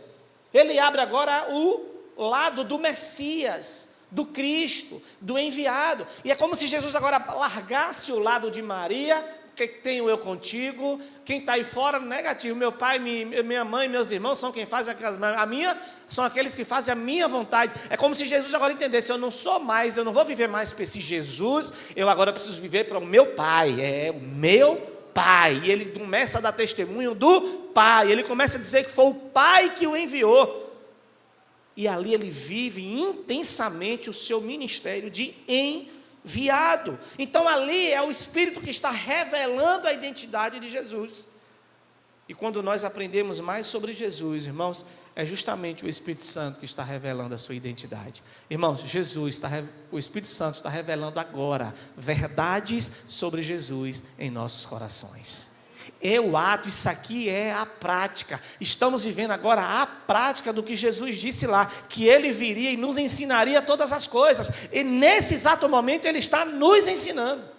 Ele abre agora o lado do Messias, do Cristo, do enviado. E é como se Jesus agora largasse o lado de Maria. Que tenho eu contigo? Quem está aí fora, negativo. Meu pai, minha mãe, meus irmãos são quem faz a minha, são aqueles que fazem a minha vontade. É como se Jesus agora entendesse: eu não sou mais, eu não vou viver mais para esse Jesus, eu agora preciso viver para o meu Pai. É o meu Pai. E ele começa a dar testemunho do Pai. Ele começa a dizer que foi o Pai que o enviou. E ali ele vive intensamente o seu ministério de enviado. Então ali é o Espírito que está revelando a identidade de Jesus. E quando nós aprendemos mais sobre Jesus, irmãos, é justamente o Espírito Santo que está revelando a sua identidade. Irmãos, o Espírito Santo está revelando agora verdades sobre Jesus em nossos corações. É o ato, isso aqui é a prática. Estamos vivendo agora a prática do que Jesus disse lá, que Ele viria e nos ensinaria todas as coisas. E nesse exato momento Ele está nos ensinando.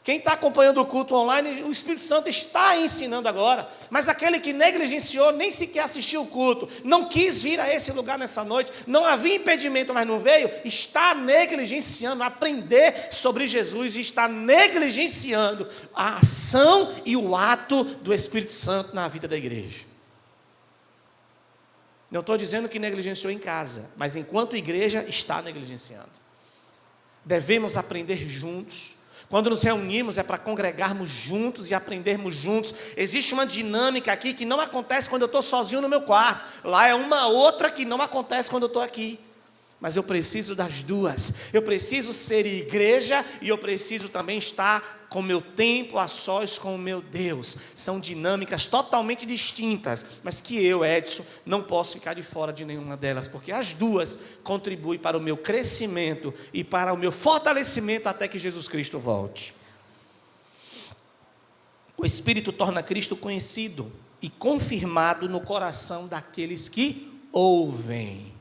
Quem está acompanhando o culto online, o Espírito Santo está ensinando agora. Mas aquele que negligenciou, nem sequer assistiu o culto, não quis vir a esse lugar nessa noite, não havia impedimento, mas não veio, está negligenciando aprender sobre Jesus, e está negligenciando a ação e o ato do Espírito Santo na vida da igreja. Não estou dizendo que negligenciou em casa, mas enquanto igreja está negligenciando. Devemos aprender juntos. Quando nos reunimos é para congregarmos juntos e aprendermos juntos. Existe uma dinâmica aqui que não acontece quando eu estou sozinho no meu quarto. Lá é uma outra que não acontece quando eu estou aqui. Mas eu preciso das duas. Eu preciso ser igreja e eu preciso também estar com o meu tempo a sós com o meu Deus. São dinâmicas totalmente distintas, mas que eu, Edson, não posso ficar de fora de nenhuma delas, porque as duas contribuem para o meu crescimento e para o meu fortalecimento até que Jesus Cristo volte. O Espírito torna Cristo conhecido e confirmado no coração daqueles que ouvem.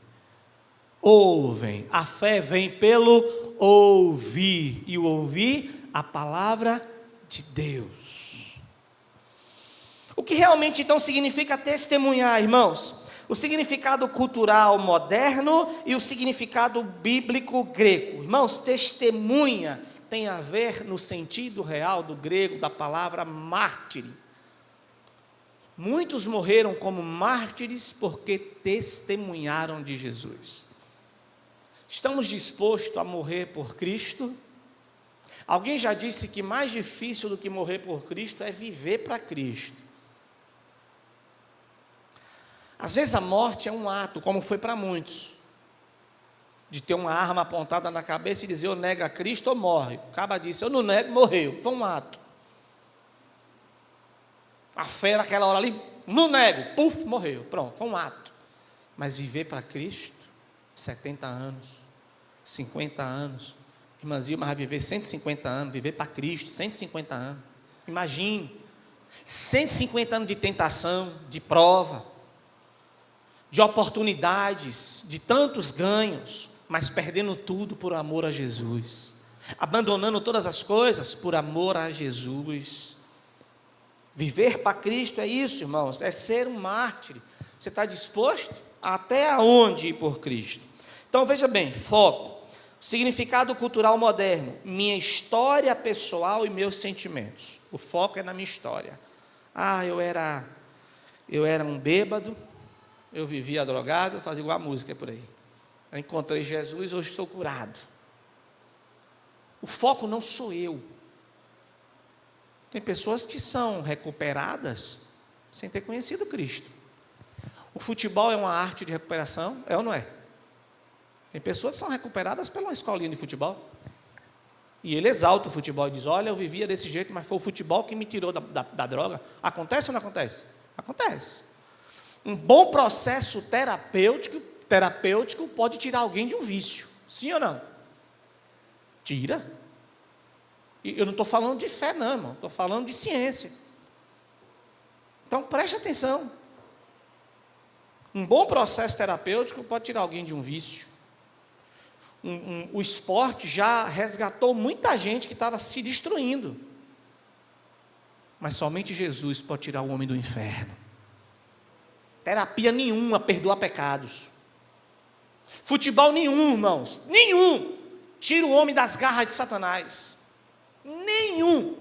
A fé vem pelo ouvir, e o ouvir a palavra de Deus. O que realmente então significa testemunhar, irmãos? O significado cultural moderno e o significado bíblico grego. Irmãos, testemunha tem a ver no sentido real do grego da palavra mártire. Muitos morreram como mártires porque testemunharam de Jesus. Estamos dispostos a morrer por Cristo? Alguém já disse que mais difícil do que morrer por Cristo é viver para Cristo. Às vezes a morte é um ato, como foi para muitos, de ter uma arma apontada na cabeça e dizer: eu nego a Cristo ou morre. O cara disse: eu não nego, morreu. Foi um ato. A fé naquela hora ali, não nego, puf, morreu. Pronto, foi um ato. Mas viver para Cristo, 70 anos, 50 anos, irmã Zilma vai viver 150 anos, viver para Cristo, 150 anos. Imagine, 150 anos de tentação, de prova, de oportunidades, de tantos ganhos, mas perdendo tudo por amor a Jesus, abandonando todas as coisas por amor a Jesus. Viver para Cristo é isso, irmãos, é ser um mártir. Você está disposto até aonde ir por Cristo? Então veja bem, foco, significado cultural moderno, minha história pessoal e meus sentimentos. O foco é na minha história. Eu era um bêbado, eu vivia drogado, fazia igual a música por aí. Eu encontrei Jesus, hoje estou curado. O foco não sou eu. Tem pessoas que são recuperadas sem ter conhecido Cristo. O futebol é uma arte de recuperação, é ou não é? Tem pessoas que são recuperadas pela escolinha de futebol. E ele exalta o futebol e diz, olha, eu vivia desse jeito, mas foi o futebol que me tirou da droga. Acontece ou não acontece? Acontece. Um bom processo terapêutico pode tirar alguém de um vício. Sim ou não? Tira. E eu não estou falando de fé, não, irmão. Estou falando de ciência. Então, preste atenção. Um bom processo terapêutico pode tirar alguém de um vício. O esporte já resgatou muita gente que estava se destruindo. Mas somente Jesus pode tirar o homem do inferno. Terapia nenhuma perdoa pecados. Futebol nenhum, irmãos. Nenhum. Tira o homem das garras de Satanás. Nenhum.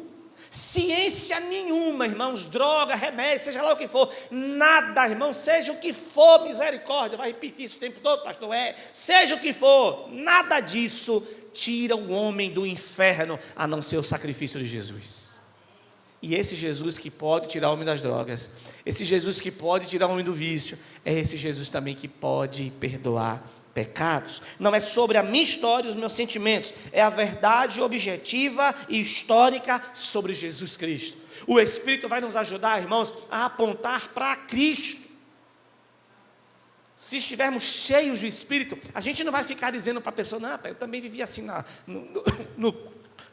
Ciência nenhuma, irmãos. Droga, remédio, seja lá o que for. Nada, irmão. Seja o que for, misericórdia. Vai repetir isso o tempo todo, pastor. Seja o que for. Nada disso tira o homem do inferno, a não ser o sacrifício de Jesus. E esse Jesus que pode tirar o homem das drogas, esse Jesus que pode tirar o homem do vício, é esse Jesus também que pode perdoar pecados. Não é sobre a minha história e os meus sentimentos, é a verdade objetiva e histórica sobre Jesus Cristo. O Espírito vai nos ajudar, irmãos, a apontar para Cristo. Se estivermos cheios do Espírito, a gente não vai ficar dizendo para a pessoa, não, eu também vivia assim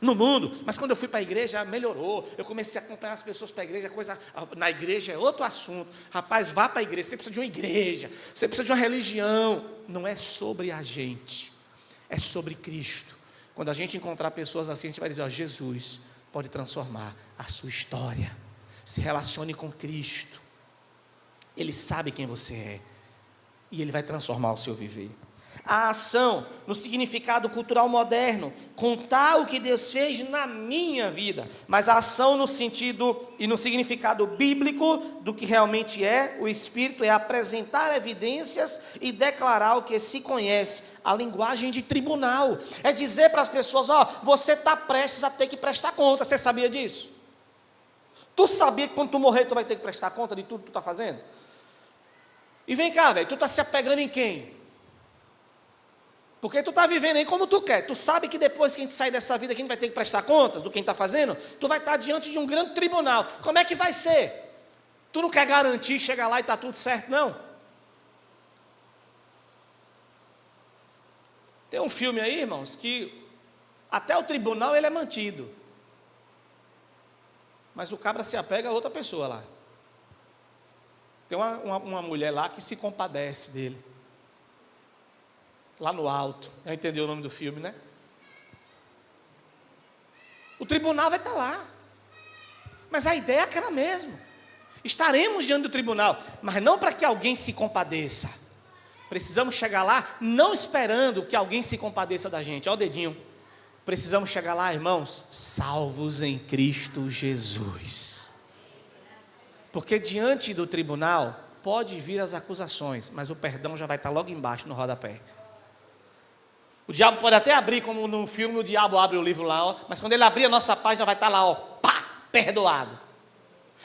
no mundo, mas quando eu fui para a igreja melhorou, eu comecei a acompanhar as pessoas para a igreja, na igreja é outro assunto. Rapaz, vá para a igreja, você precisa de uma igreja, você precisa de uma religião. Não é sobre a gente, é sobre Cristo. Quando a gente encontrar pessoas assim, a gente vai dizer, Jesus pode transformar a sua história. Se relacione com Cristo, Ele sabe quem você é, e Ele vai transformar o seu viver. A ação, no significado cultural moderno, contar o que Deus fez na minha vida, mas a ação no sentido e no significado bíblico do que realmente é o Espírito, é apresentar evidências e declarar o que se conhece, a linguagem de tribunal, é dizer para as pessoas, você está prestes a ter que prestar conta. Você sabia disso? Tu sabia que quando tu morrer tu vai ter que prestar conta de tudo que tu está fazendo? E vem cá, velho, tu está se apegando em quem? Porque tu está vivendo aí como tu quer. Tu sabe que depois que a gente sair dessa vida, que a gente vai ter que prestar contas do que a gente está fazendo, tu vai estar diante de um grande tribunal. Como é que vai ser? Tu não quer garantir, chegar lá e está tudo certo, não? Tem um filme aí, irmãos, que até o tribunal ele é mantido. Mas o cabra se apega a outra pessoa lá. Tem uma mulher lá que se compadece dele. Lá no alto, já entendeu o nome do filme, né? O tribunal vai estar lá, mas a ideia é aquela mesma. Estaremos diante do tribunal, mas não para que alguém se compadeça. Precisamos chegar lá não esperando que alguém se compadeça da gente. Olha o dedinho. Precisamos chegar lá, irmãos, salvos em Cristo Jesus. Porque diante do tribunal pode vir as acusações, mas o perdão já vai estar logo embaixo no rodapé. O diabo pode até abrir, como no filme o diabo abre o livro lá, mas quando ele abrir a nossa página vai estar lá, pá, perdoado.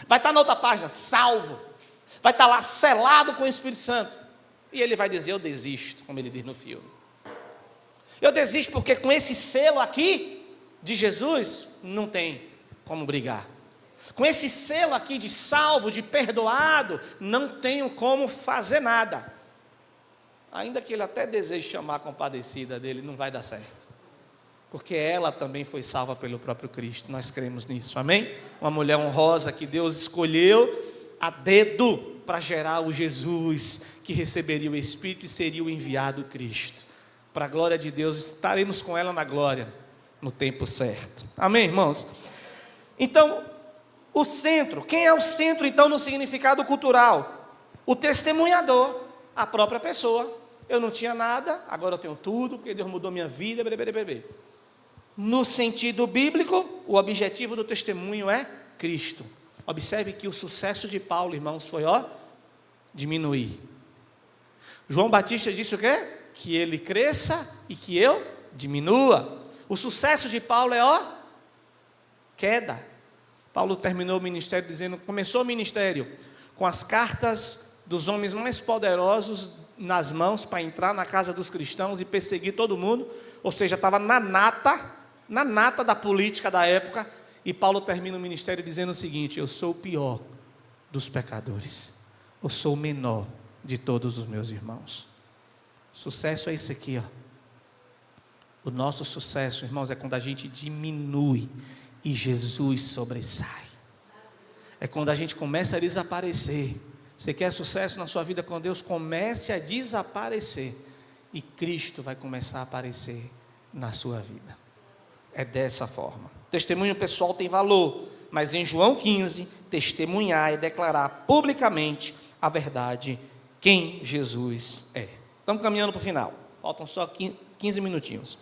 Vai estar na outra página, salvo. Vai estar lá, selado com o Espírito Santo. E ele vai dizer, eu desisto, como ele diz no filme. Eu desisto porque com esse selo aqui de Jesus, não tem como brigar. Com esse selo aqui de salvo, de perdoado, não tenho como fazer nada. Ainda que ele até deseje chamar a compadecida dele, não vai dar certo. Porque ela também foi salva pelo próprio Cristo. Nós cremos nisso, amém? Uma mulher honrosa que Deus escolheu a dedo para gerar o Jesus que receberia o Espírito e seria o enviado Cristo. Para a glória de Deus, estaremos com ela na glória, no tempo certo. Amém, irmãos? Então, O centro. Quem é o centro, então, no significado cultural? O testemunhador, a própria pessoa. Eu não tinha nada, agora eu tenho tudo, porque Deus mudou minha vida. No sentido bíblico, o objetivo do testemunho é Cristo. Observe que o sucesso de Paulo, irmãos, foi, diminuir. João Batista disse o quê? Que ele cresça e que eu diminua. O sucesso de Paulo é, queda. Paulo terminou o ministério dizendo, começou o ministério com as cartas dos homens mais poderosos nas mãos para entrar na casa dos cristãos e perseguir todo mundo, ou seja, estava na nata da política da época, e Paulo termina o ministério dizendo o seguinte: eu sou o pior dos pecadores, eu sou o menor de todos os meus irmãos. Sucesso é isso aqui, O nosso sucesso, irmãos, é quando a gente diminui e Jesus sobressai. É quando a gente começa a desaparecer. Você quer sucesso na sua vida com Deus? Comece a desaparecer e Cristo vai começar a aparecer na sua vida. É dessa forma. Testemunho pessoal tem valor, mas em João 15, testemunhar é declarar publicamente a verdade, quem Jesus é. Estamos caminhando para o final, faltam só 15 minutinhos.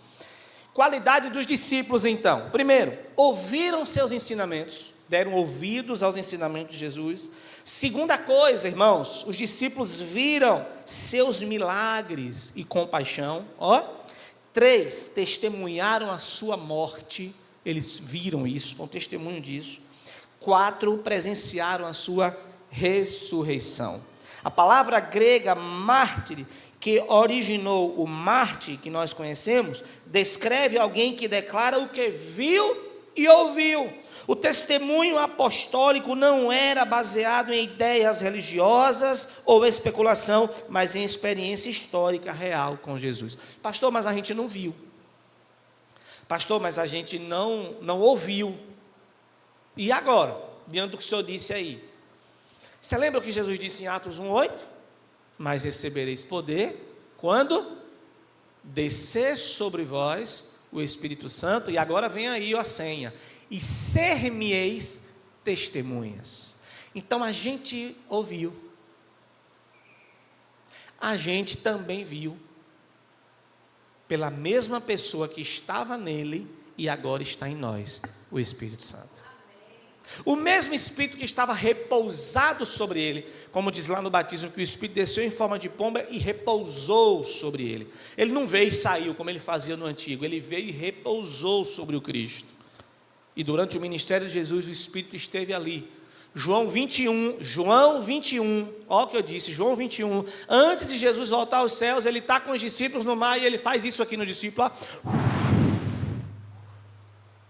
Qualidade dos discípulos, então. Primeiro, ouviram seus ensinamentos, deram ouvidos aos ensinamentos de Jesus. Segunda coisa, irmãos, os discípulos viram seus milagres e compaixão. 3, testemunharam a sua morte, eles viram isso, foi um testemunho disso. 4, presenciaram a sua ressurreição. A palavra grega mártir, que originou o mártir que nós conhecemos, descreve alguém que declara o que viu e ouviu. O testemunho apostólico não era baseado em ideias religiosas ou especulação, mas em experiência histórica real com Jesus. Pastor, mas a gente não viu. Pastor, mas a gente não ouviu. E agora? Diante do que o senhor disse aí. Você lembra o que Jesus disse em Atos 1:8? Mas recebereis poder quando descer sobre vós o Espírito Santo. E agora vem aí a senha. E ser-me-eis testemunhas. Então a gente ouviu. A gente também viu. Pela mesma pessoa que estava nele e agora está em nós, o Espírito Santo. O mesmo Espírito que estava repousado sobre ele, como diz lá no batismo, que o Espírito desceu em forma de pomba e repousou sobre ele. Ele não veio e saiu como ele fazia no antigo, ele veio e repousou sobre o Cristo. E durante o ministério de Jesus, o Espírito esteve ali. João 21, olha o que eu disse, João 21, antes de Jesus voltar aos céus, ele está com os discípulos no mar, e ele faz isso aqui no discípulo,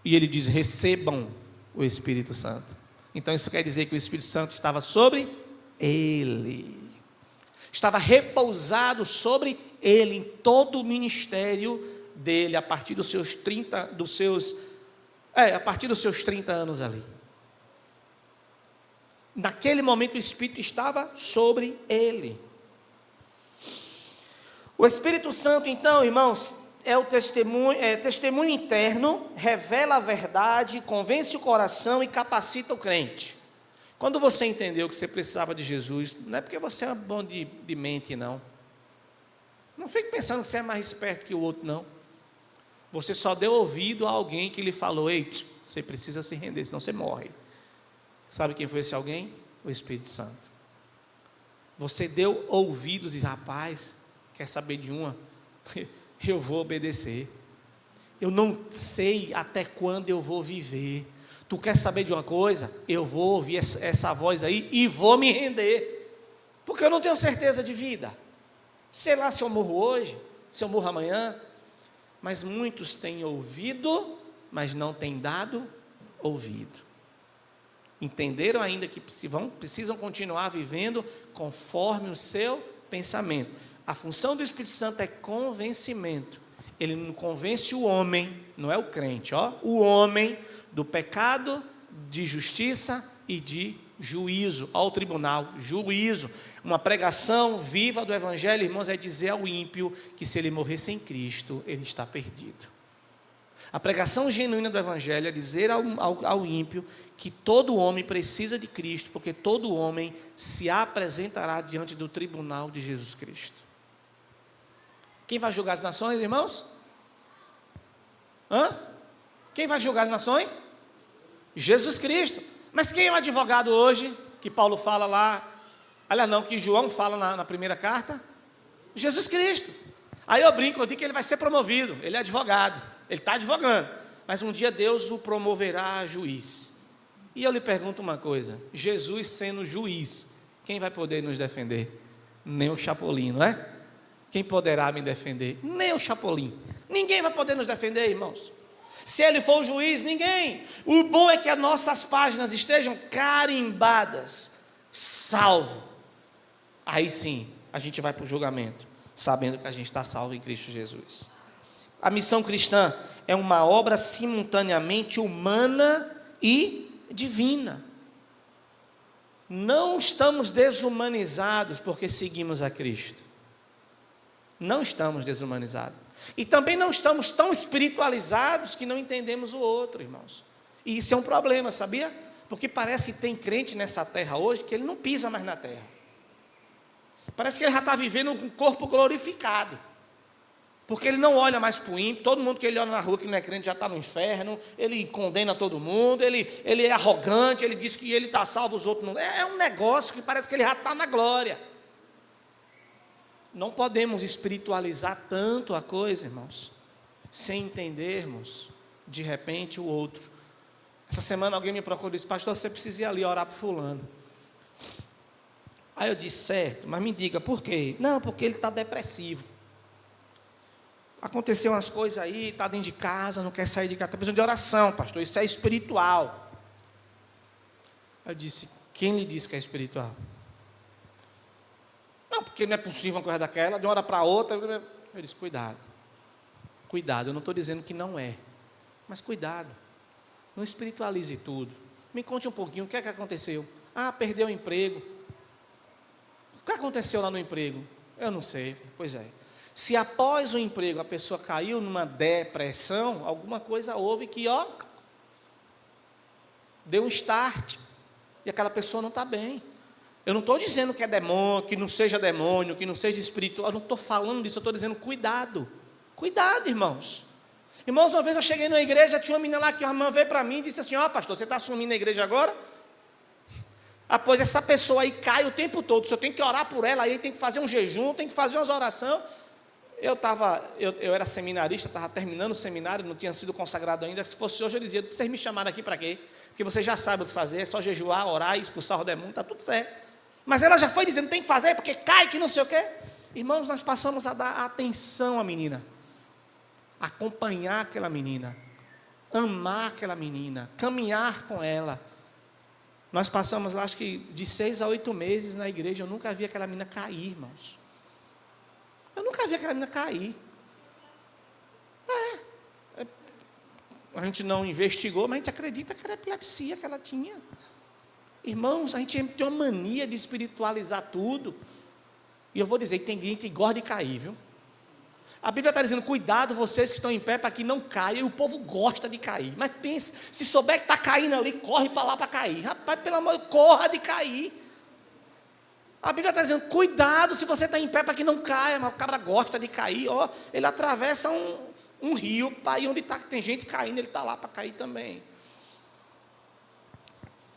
e ele diz, recebam o Espírito Santo. Então isso quer dizer que o Espírito Santo estava sobre ele, estava repousado sobre ele, em todo o ministério dele, a partir dos seus 30 anos ali. Naquele momento o Espírito estava sobre ele. O Espírito Santo, então, irmãos, é o testemunho interno, revela a verdade, convence o coração e capacita o crente. Quando você entendeu que você precisava de Jesus, não é porque você é bom de mente, não. Não fique pensando que você é mais esperto que o outro, não. Você só deu ouvido a alguém que lhe falou, ei, você precisa se render, senão você morre. Sabe quem foi esse alguém? O Espírito Santo. Você deu ouvidos e rapaz, quer saber de uma? Eu vou obedecer. Eu não sei até quando eu vou viver. Tu quer saber de uma coisa? Eu vou ouvir essa voz aí e vou me render. Porque eu não tenho certeza de vida. Sei lá se eu morro hoje, se eu morro amanhã. Mas muitos têm ouvido, mas não têm dado ouvido. Entenderam ainda que precisam continuar vivendo conforme o seu pensamento. A função do Espírito Santo é convencimento. Ele não convence o homem, não é o crente, o homem do pecado, de justiça e de juízo, ao tribunal, juízo. Uma pregação viva do Evangelho, irmãos, é dizer ao ímpio que se ele morrer sem Cristo, ele está perdido. A pregação genuína do Evangelho é dizer ao ímpio que todo homem precisa de Cristo, porque todo homem se apresentará diante do tribunal de Jesus Cristo. Quem vai julgar as nações, irmãos? Quem vai julgar as nações? Jesus Cristo. Mas quem é o advogado hoje, que Paulo fala lá, aliás não, que João fala na primeira carta? Jesus Cristo. Aí eu brinco, eu digo que ele vai ser promovido, ele é advogado, ele está advogando, mas um dia Deus o promoverá a juiz. E eu lhe pergunto uma coisa, Jesus sendo juiz, quem vai poder nos defender? Nem o Chapolin, não é? Quem poderá me defender? Nem o Chapolin. Ninguém vai poder nos defender, irmãos. Se ele for o juiz, ninguém. O bom é que as nossas páginas estejam carimbadas, salvo. Aí sim, a gente vai para o julgamento, sabendo que a gente está salvo em Cristo Jesus. A missão cristã é uma obra simultaneamente humana e divina. Não estamos desumanizados porque seguimos a Cristo. Não estamos desumanizados. E também não estamos tão espiritualizados que não entendemos o outro, irmãos. E isso é um problema, sabia? Porque parece que tem crente nessa terra hoje que ele não pisa mais na terra. Parece que ele já está vivendo um corpo glorificado. Porque ele não olha mais para o ímpio, todo mundo que ele olha na rua que não é crente já está no inferno, ele condena todo mundo, ele é arrogante, ele diz que ele está salvo, os outros não. É um negócio que parece que ele já está na glória. Não podemos espiritualizar tanto a coisa, irmãos, sem entendermos, de repente, o outro. Essa semana alguém me procurou e disse: pastor, você precisa ir ali orar para fulano. Aí eu disse: certo, mas me diga, por quê? Não, porque ele está depressivo. Aconteceu umas coisas aí, está dentro de casa, não quer sair de casa, está precisando de oração, pastor, isso é espiritual. Eu disse: quem lhe disse que é espiritual? Não, porque não é possível uma coisa daquela, de uma hora para outra. Eu disse: cuidado, eu não estou dizendo que não é, mas cuidado, não espiritualize tudo. Me conte um pouquinho, o que é que aconteceu? Perdeu o emprego. O que aconteceu lá no emprego? Eu não sei. Pois é, se após o emprego a pessoa caiu numa depressão, alguma coisa houve que, deu um start, e aquela pessoa não está bem. Eu não estou dizendo que é demônio, que não seja demônio, que não seja espiritual, eu não estou falando disso, eu estou dizendo cuidado, irmãos. Irmãos, uma vez eu cheguei na igreja, tinha uma menina lá que a irmã veio para mim e disse assim: pastor, você está assumindo a igreja agora? Pois essa pessoa aí cai o tempo todo, o senhor tem que orar por ela, aí tem que fazer um jejum, tem que fazer umas orações. Eu era seminarista, estava terminando o seminário, não tinha sido consagrado ainda. Se fosse hoje eu dizia: vocês me chamaram aqui para quê? Porque você já sabe o que fazer, é só jejuar, orar e expulsar o demônio, está tudo certo. Mas ela já foi dizendo: tem que fazer, porque cai, que não sei o quê. Irmãos, nós passamos a dar atenção à menina, acompanhar aquela menina, amar aquela menina, caminhar com ela. Nós passamos lá, acho que de 6 a 8 meses na igreja, eu nunca vi aquela menina cair, irmãos. Eu nunca vi aquela menina cair. A gente não investigou, mas a gente acredita que era epilepsia que ela tinha. Irmãos, a gente tem uma mania de espiritualizar tudo. E eu vou dizer que tem gente que gosta de cair, viu? A Bíblia está dizendo: cuidado vocês que estão em pé para que não caia. E o povo gosta de cair. Mas pense, se souber que está caindo ali, corre para lá para cair. Rapaz, pelo amor de Deus, corra de cair. A Bíblia está dizendo: cuidado se você está em pé para que não caia. Mas o cara gosta de cair, ele atravessa um rio para ir onde tem gente caindo, ele está lá para cair também.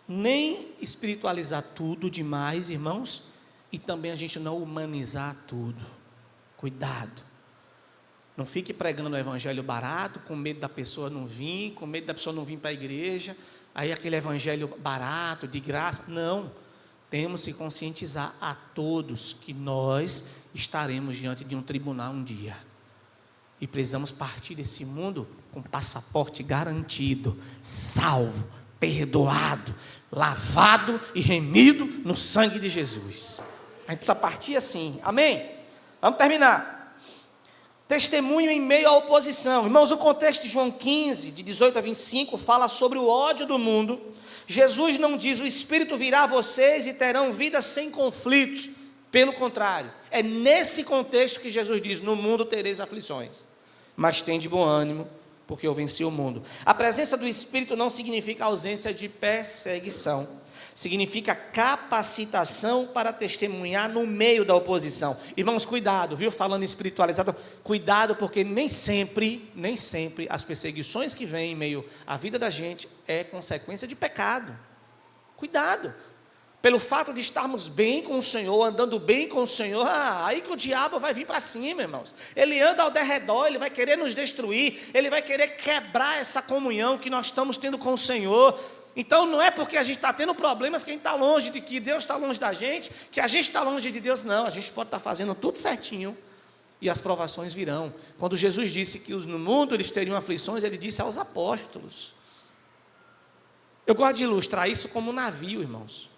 Nem espiritualizar tudo demais, irmãos, e também a gente não humanizar tudo. Cuidado. Não fique pregando o evangelho barato, com medo da pessoa não vir, com medo da pessoa não vir para a igreja, aí aquele evangelho barato, de graça. Não. Temos que conscientizar a todos que nós estaremos diante de um tribunal um dia. E precisamos partir desse mundo com passaporte garantido, salvo, perdoado, lavado e remido no sangue de Jesus. A gente precisa partir assim, amém? Vamos terminar. Testemunho em meio à oposição. Irmãos, o contexto de João 15, de 18 a 25, fala sobre o ódio do mundo. Jesus não diz: o Espírito virá a vocês e terão vida sem conflitos. Pelo contrário, é nesse contexto que Jesus diz: no mundo tereis aflições, mas tende bom ânimo, porque eu venci o mundo. A presença do Espírito não significa ausência de perseguição. Significa capacitação para testemunhar no meio da oposição. Irmãos, cuidado, viu? Falando espiritualizado, cuidado, porque nem sempre as perseguições que vêm em meio à vida da gente é consequência de pecado. Cuidado. Pelo fato de estarmos bem com o Senhor, andando bem com o Senhor, aí que o diabo vai vir para cima, irmãos. Ele anda ao derredor, ele vai querer nos destruir, ele vai querer quebrar essa comunhão que nós estamos tendo com o Senhor. Então não é porque a gente está tendo problemas que a gente está longe, de que Deus está longe da gente, que a gente está longe de Deus, não. A gente pode estar fazendo tudo certinho e as provações virão. Quando Jesus disse que no mundo eles teriam aflições, ele disse aos apóstolos. Eu gosto de ilustrar isso como um navio, irmãos.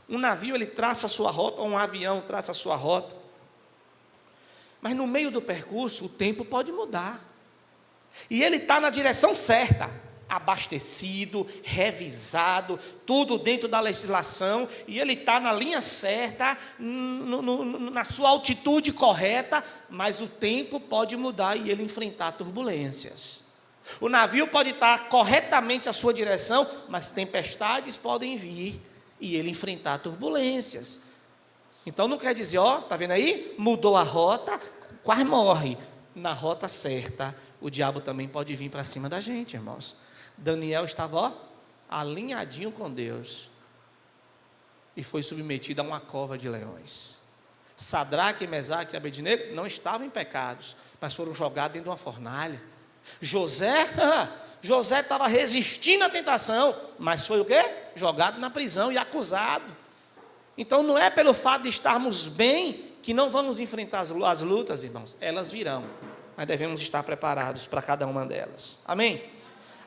Um navio, ele traça a sua rota, ou um avião traça a sua rota. Mas no meio do percurso, o tempo pode mudar. E ele está na direção certa, abastecido, revisado, tudo dentro da legislação, e ele está na linha certa, na sua altitude correta, mas o tempo pode mudar e ele enfrentar turbulências. O navio pode estar corretamente à sua direção, mas tempestades podem vir e ele enfrentar turbulências. Então não quer dizer, está vendo aí? Mudou a rota, quase morre. Na rota certa, o diabo também pode vir para cima da gente, irmãos. Daniel estava, alinhadinho com Deus e foi submetido a uma cova de leões. Sadraque, Mesaque e Abednego não estavam em pecados, mas foram jogados dentro de uma fornalha. José estava resistindo à tentação, mas foi o quê? Jogado na prisão e acusado. Então não é pelo fato de estarmos bem que não vamos enfrentar as lutas, irmãos. Elas virão, mas devemos estar preparados para cada uma delas. Amém?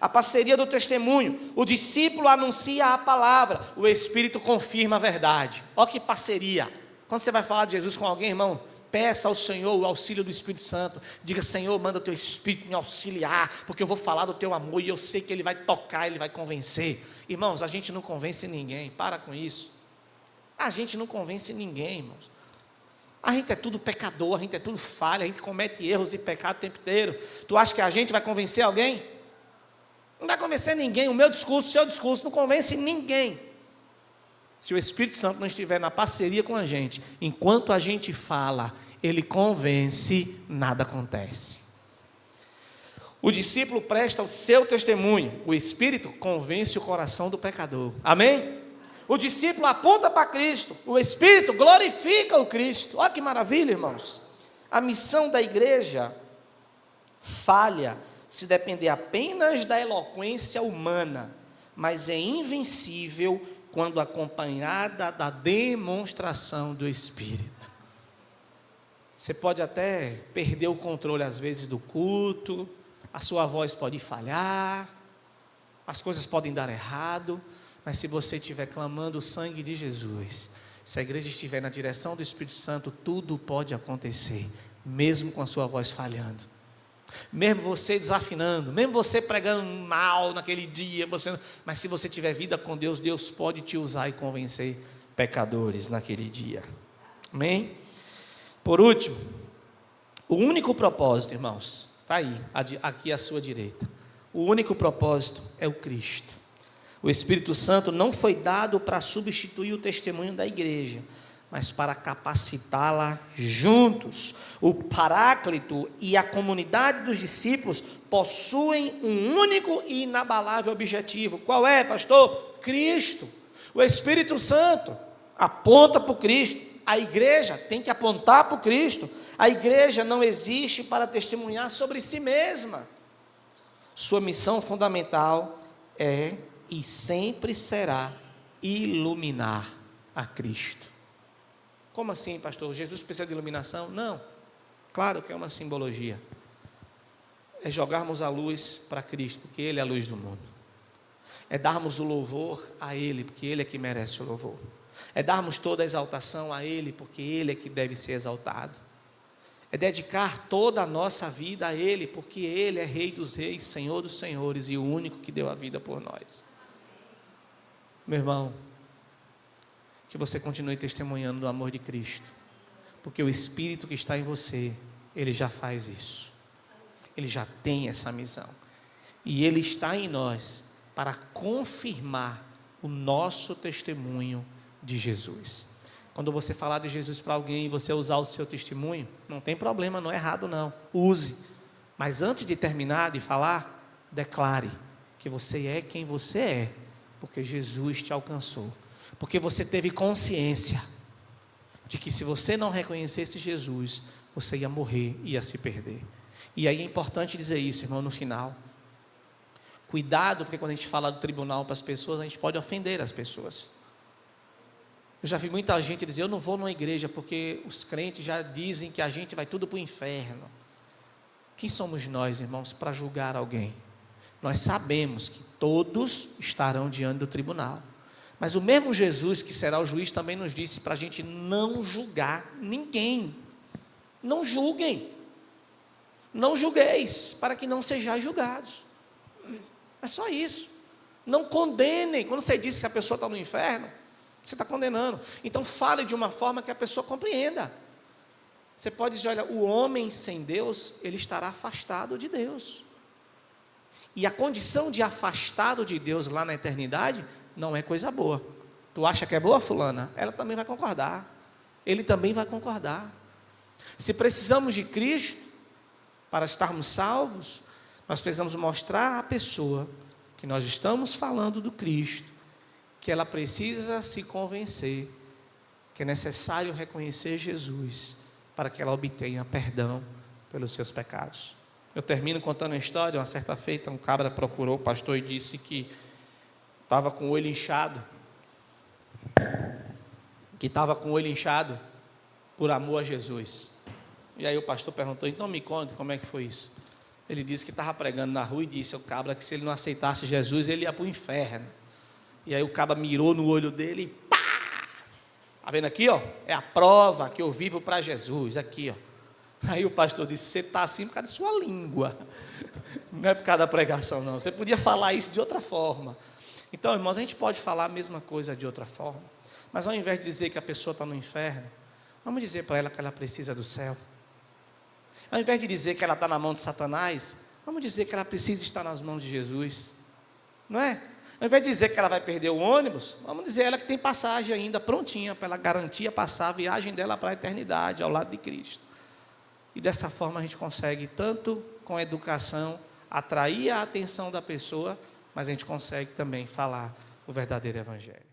A parceria do testemunho. O discípulo anuncia a palavra, o Espírito confirma a verdade. Olha que parceria. Quando você vai falar de Jesus com alguém, irmão, peça ao Senhor o auxílio do Espírito Santo. Diga, Senhor, manda o teu Espírito me auxiliar, porque eu vou falar do teu amor e eu sei que ele vai tocar, ele vai convencer. Irmãos, a gente não convence ninguém, para com isso. A gente não convence ninguém, irmãos. A gente é tudo pecador, a gente é tudo falha, a gente comete erros e pecado o tempo inteiro. Tu acha que a gente vai convencer alguém? Não vai convencer ninguém. O meu discurso, o seu discurso não convence ninguém. Se o Espírito Santo não estiver na parceria com a gente, enquanto a gente fala, ele convence, nada acontece. O discípulo presta o seu testemunho, o Espírito convence o coração do pecador. Amém? O discípulo aponta para Cristo, o Espírito glorifica o Cristo. Olha que maravilha, irmãos. A missão da igreja falha se depender apenas da eloquência humana, mas é invencível quando acompanhada da demonstração do Espírito. Você pode até perder o controle às vezes do culto, a sua voz pode falhar, as coisas podem dar errado, mas se você estiver clamando o sangue de Jesus, se a igreja estiver na direção do Espírito Santo, tudo pode acontecer, mesmo com a sua voz falhando. Mesmo você desafinando, mesmo você pregando mal naquele dia, mas se você tiver vida com Deus, Deus pode te usar e convencer pecadores naquele dia. Amém? Por último, o único propósito, irmãos, está aí, aqui à sua direita. O único propósito é o Cristo. O Espírito Santo não foi dado para substituir o testemunho da igreja, mas para capacitá-la juntos. O Paráclito e a comunidade dos discípulos possuem um único e inabalável objetivo. Qual é, pastor? Cristo. O Espírito Santo aponta para o Cristo. A igreja tem que apontar para o Cristo. A igreja não existe para testemunhar sobre si mesma. Sua missão fundamental é e sempre será iluminar a Cristo. Como assim, pastor? Jesus precisa de iluminação? Não. Claro que é uma simbologia. É jogarmos a luz para Cristo, porque Ele é a luz do mundo. É darmos o louvor a Ele, porque Ele é que merece o louvor. É darmos toda a exaltação a Ele, porque Ele é que deve ser exaltado. É dedicar toda a nossa vida a Ele, porque Ele é Rei dos reis, Senhor dos senhores e o único que deu a vida por nós. Meu irmão, que você continue testemunhando do amor de Cristo, porque o Espírito que está em você, Ele já faz isso, Ele já tem essa missão. E Ele está em nós para confirmar o nosso testemunho de Jesus. Quando você falar de Jesus para alguém e você usar o seu testemunho, não tem problema, não é errado não, use. Mas antes de terminar de falar, declare que você é quem você é, porque Jesus te alcançou. Porque você teve consciência de que se você não reconhecesse Jesus, você ia morrer, ia se perder. E aí é importante dizer isso, irmão, no final. Cuidado, porque quando a gente fala do tribunal para as pessoas, a gente pode ofender as pessoas. Eu já vi muita gente dizer, eu não vou numa igreja, porque os crentes já dizem que a gente vai tudo para o inferno. Quem somos nós, irmãos, para julgar alguém? Nós sabemos que todos estarão diante do tribunal. Mas o mesmo Jesus que será o juiz também nos disse para a gente não julgar ninguém. Não julguem. Não julgueis, para que não sejais julgados. É só isso. Não condenem. Quando você diz que a pessoa está no inferno, você está condenando. Então fale de uma forma que a pessoa compreenda. Você pode dizer, olha, o homem sem Deus, ele estará afastado de Deus. E a condição de afastado de Deus lá na eternidade não é coisa boa. Tu acha que é boa, fulana? Ela também vai concordar. Ele também vai concordar. Se precisamos de Cristo para estarmos salvos, nós precisamos mostrar à pessoa que nós estamos falando do Cristo, que ela precisa se convencer que é necessário reconhecer Jesus para que ela obtenha perdão pelos seus pecados. Eu termino contando a história. Uma certa feita, um cabra procurou o pastor e disse que estava com o olho inchado, por amor a Jesus. E aí o pastor perguntou, então me conte como é que foi isso. Ele disse que estava pregando na rua e disse ao cabra que se ele não aceitasse Jesus, ele ia para o inferno. E aí o cabra mirou no olho dele e pá! Está vendo aqui, ó? É a prova que eu vivo para Jesus, aqui, ó. Aí o pastor disse, você está assim por causa da sua língua, não é por causa da pregação não, você podia falar isso de outra forma. Então, irmãos, a gente pode falar a mesma coisa de outra forma, mas ao invés de dizer que a pessoa está no inferno, vamos dizer para ela que ela precisa do céu. Ao invés de dizer que ela está na mão de Satanás, vamos dizer que ela precisa estar nas mãos de Jesus, não é? Ao invés de dizer que ela vai perder o ônibus, vamos dizer a ela que tem passagem ainda prontinha, para ela garantir passar a viagem dela para a eternidade, ao lado de Cristo. E dessa forma a gente consegue, tanto com a educação, atrair a atenção da pessoa, mas a gente consegue também falar o verdadeiro evangelho.